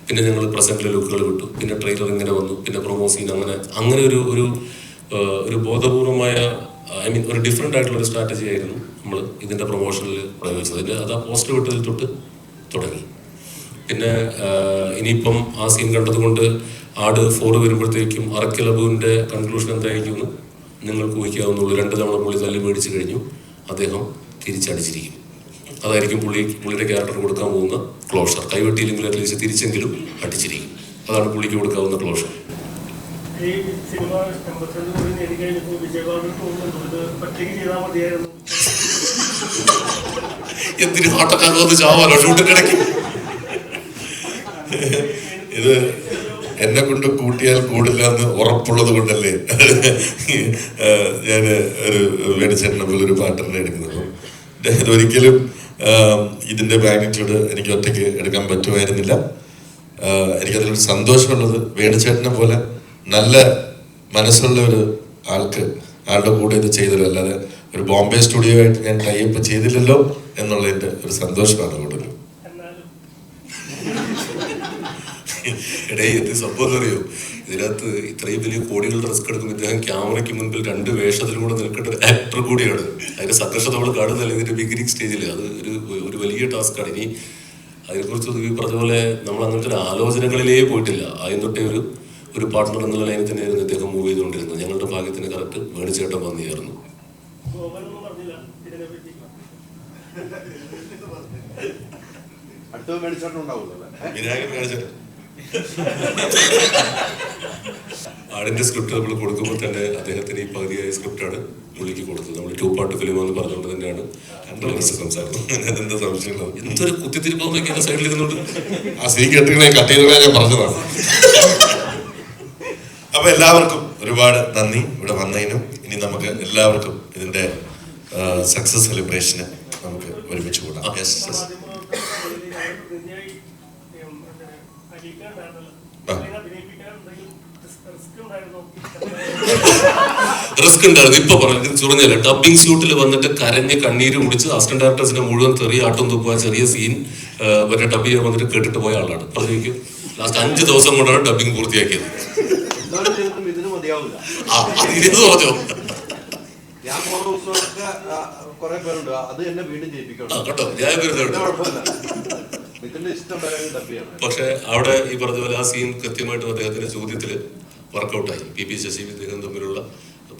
പിന്നെ ഞങ്ങൾ പ്രസൻറ്റിലെ ലുക്കുകൾ വിട്ടു. പിന്നെ ട്രെയിലർ ഇങ്ങനെ വന്നു. പിന്നെ പ്രൊമോ സീൻ. അങ്ങനെ ഒരു ബോധപൂർവമായ ഒരു ഡിഫറെൻ്റ് ആയിട്ടുള്ളൊരു സ്ട്രാറ്റജി ആയിരുന്നു നമ്മൾ ഇതിൻ്റെ പ്രൊമോഷനിൽ പ്രയോഗിച്ചത്. അത് ആ പോസ്റ്റർ വിട്ടതിൽ തൊട്ട് തുടങ്ങി. പിന്നെ ഇനിയിപ്പം ആ സീൻ കണ്ടതുകൊണ്ട് ആട് 4 വരുമ്പോഴത്തേക്കും അറക്കലബുവിൻ്റെ കൺക്ലൂഷൻ എന്തായിരിക്കും നിങ്ങൾക്ക് ഊഹിക്കാവുന്നുള്ളൂ. 2 തവണ പുള്ളി തല്ലി മേടിച്ച് കഴിഞ്ഞു. അദ്ദേഹം തിരിച്ചടിച്ചിരിക്കും. അതായിരിക്കും പുള്ളിയുടെ ക്യാരക്ടർ കൊടുക്കാൻ പോകുന്ന ക്ലോഷർ. കൈവെട്ടിയില്ലെങ്കിൽ അറ്റ്ലീസ്റ്റ് തിരിച്ചെങ്കിലും അടിച്ചിരിക്കും. അതാണ് പുള്ളിക്ക് കൊടുക്കാവുന്ന ക്ലോഷർ. ഈ സിനിമ 82 കോടി നേടിക്കഴിഞ്ഞപ്പോൾ വിജയബാബു തോന്നുന്നുണ്ട് ഒറ്റയ്ക്ക് ചെയ്താൽ മതിയായിരുന്നു. എന്തിന് ഹാട്ടക്കാന്ന് ചാവാലോ ഷൂട്ടിനിടയ്ക്ക്. ഇത് എന്നെ കൊണ്ട് കൂട്ടിയാൽ കൂടില്ല എന്ന് ഉറപ്പുള്ളത് കൊണ്ടല്ലേ ഞാൻ ഒരു വേണിച്ചേട്ടനൊരു പാട്ടറിനെ എടുക്കുന്നത്. ഇതൊരിക്കലും ഇതിൻ്റെ മാഗ്നിറ്റ്യൂഡ് എനിക്ക് ഒറ്റയ്ക്ക് എടുക്കാൻ പറ്റുമായിരുന്നില്ല. എനിക്കതിലൊരു സന്തോഷമുള്ളത് വേണിച്ചേട്ടനെ പോലെ നല്ല മനസ്സുള്ള ഒരു ആളുടെ കൂടെ ഇത് ചെയ്തല്ലോ. അല്ലാതെ ഒരു ബോംബെ സ്റ്റുഡിയോ ആയിട്ട് ഞാൻ ടൈപ്പ് ചെയ്തില്ലല്ലോ എന്നുള്ളതിൻ്റെ ഒരു സന്തോഷമാണ് കൂടുതൽ. ഇടയിൽ എന്ത് സംഭവം അറിയോ, ഇതിനകത്ത് ഇത്രയും വലിയ കോടികളുടെ റിസ്ക് എടുക്കും. ഇദ്ദേഹം ക്യാമറയ്ക്ക് മുൻപിൽ 2 വേഷത്തിലും കൂടെ നിൽക്കേണ്ട ഒരു ആക്ടർ കൂടിയാണ്. അതിന്റെ സംഘർഷം നമ്മൾ കാണുന്നില്ല ഇതിന്റെ ബിഗിനിങ് സ്റ്റേജിൽ. അത് ഒരു വലിയ ടാസ്ക്കാണ്. ഇനി അതിനെക്കുറിച്ച് ഈ പറഞ്ഞ പോലെ നമ്മൾ അങ്ങനത്തെ ഒരു ആലോചനകളിലേ പോയിട്ടില്ല. ആദ്യം തൊട്ടേ ഒരു പാർട്ട്ണർ എന്നുള്ള ലൈനിൽ തന്നെയായിരുന്നു ഇദ്ദേഹം മൂവ് ചെയ്തുകൊണ്ടിരുന്നത്. ഞങ്ങളുടെ ഭാഗ്യത്തിന് കറക്റ്റ് വേണിച്ചേട്ടൻ വന്നു ചേർന്നു. അടുത്ത മേടിച്ചോട്ടം ഉണ്ടാവുമല്ലോ. ആടിന്റെ സ്ക്രിപ്റ്റ് നമ്മൾ കൊടുക്കുമ്പോൾ തന്നെ അദ്ദേഹത്തിന് ഈ പകുതിയായ സ്ക്രിപ്റ്റാണ് പുള്ളിക്ക് കൊടുത്തത്. നമ്മൾ 2 പാർട്ട് ഫിലിം എന്ന് പറഞ്ഞുകൊണ്ട് തന്നെയാണ് സംസാരിക്കുന്നത്. എന്താ സംശയം? എന്തൊരു കുത്തിത്തിരിപ്പൊക്കെ സൈഡിൽ ഇരുന്നുണ്ട്. ആ സീൻ കെട്ടുകളെ കട്ട് ചെയ്തവരെ ഞാൻ പറഞ്ഞതാണ്. അപ്പൊ എല്ലാവർക്കും ഒരുപാട് നന്ദി ഇവിടെ വന്നതിനും. ഇനി നമുക്ക് എല്ലാവർക്കും ഇതിന്റെ സക്സസ് സെലിബ്രേഷന് നമുക്ക് ഒരുമിച്ച് കൂടാം. റിസ്ക് ഉണ്ടായിരുന്നു. ഇപ്പൊ പറഞ്ഞു ചുറഞ്ഞല്ല, ഡബിങ് സ്യൂട്ടിൽ വന്നിട്ട് കരഞ്ഞ് കണ്ണീര് കുടിച്ച് അസിസ്റ്റന്റ് ഡയറക്ടേഴ്സിന്റെ മുഴുവൻ തെറിയ ആട്ടും തുപ്പുക ചെറിയ സീൻ മറ്റേ ഡബ് ചെയ്യാൻ വന്നിട്ട് കേട്ടിട്ട് പോയ ആളാണ്. പറഞ്ഞു ലാസ്റ്റ് 5 ദിവസം കൊണ്ടാണ് ഡബിങ് പൂർത്തിയാക്കിയത്. ഇതിന് മതിയാവില്ല. പറഞ്ഞോ ഞാൻ പോണ ദിവസമൊക്കെ കുറെ പേരുണ്ട്, അത് എന്നെ വീണ്ടും ജയിപ്പിക്കണം കേട്ടോ. ഞാൻ കുഴപ്പമില്ല, ഇതിന്റെ ഇഷ്ടം ഡബ് ചെയ്യണം. പക്ഷെ അവിടെ ഈ പറഞ്ഞ പോലെ ആ സീൻ കൃത്യമായിട്ടും അദ്ദേഹത്തിന്റെ ചോദ്യത്തില് വർക്കൗട്ടായി. പി ശശി ഇദ്ദേഹം തമ്മിലുള്ള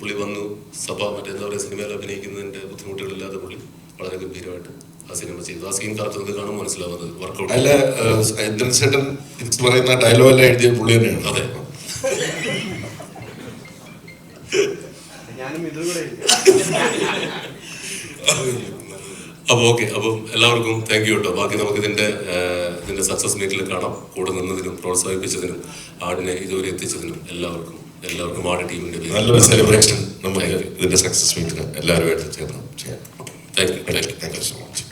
പുള്ളി വന്നു സഭ മറ്റേന്താ പറയുക സിനിമയിൽ അഭിനയിക്കുന്നതിന്റെ ബുദ്ധിമുട്ടുകളില്ലാതെ പുള്ളി വളരെ ഗംഭീരമായിട്ട് ആ സിനിമ ചെയ്തു. ആ സീൻ കറക്റ്റ് കാണും മനസ്സിലാവുന്നത് വർക്കൗട്ട്. അല്ല ചേട്ടൻ പറയുന്ന ഡയലോഗ് എല്ലാം എഴുതിയ പുള്ളി തന്നെയാണ്. അതെ. ഞാനും ഇതുകൂടെ അപ്പോൾ ഓക്കെ. അപ്പം എല്ലാവർക്കും താങ്ക് യു കേട്ടോ. ബാക്കി നമുക്ക് ഇതിന്റെ സക്സസ് മീറ്റിൽ കാണാം. കൂടെ നിന്നതിനും പ്രോത്സാഹിപ്പിച്ചതിനും ആടിനെ ഇതുവരെ എത്തിച്ചതിനും എല്ലാവർക്കും ആട് ടീമിന്റെ നല്ലൊരു സെലിബ്രേഷൻ നമുക്ക് ഇതിന്റെ സക്സസ് മീറ്റിന് എല്ലാവരുമായിട്ട് ചേർന്ന് ചെയ്യാം. Thank you so much.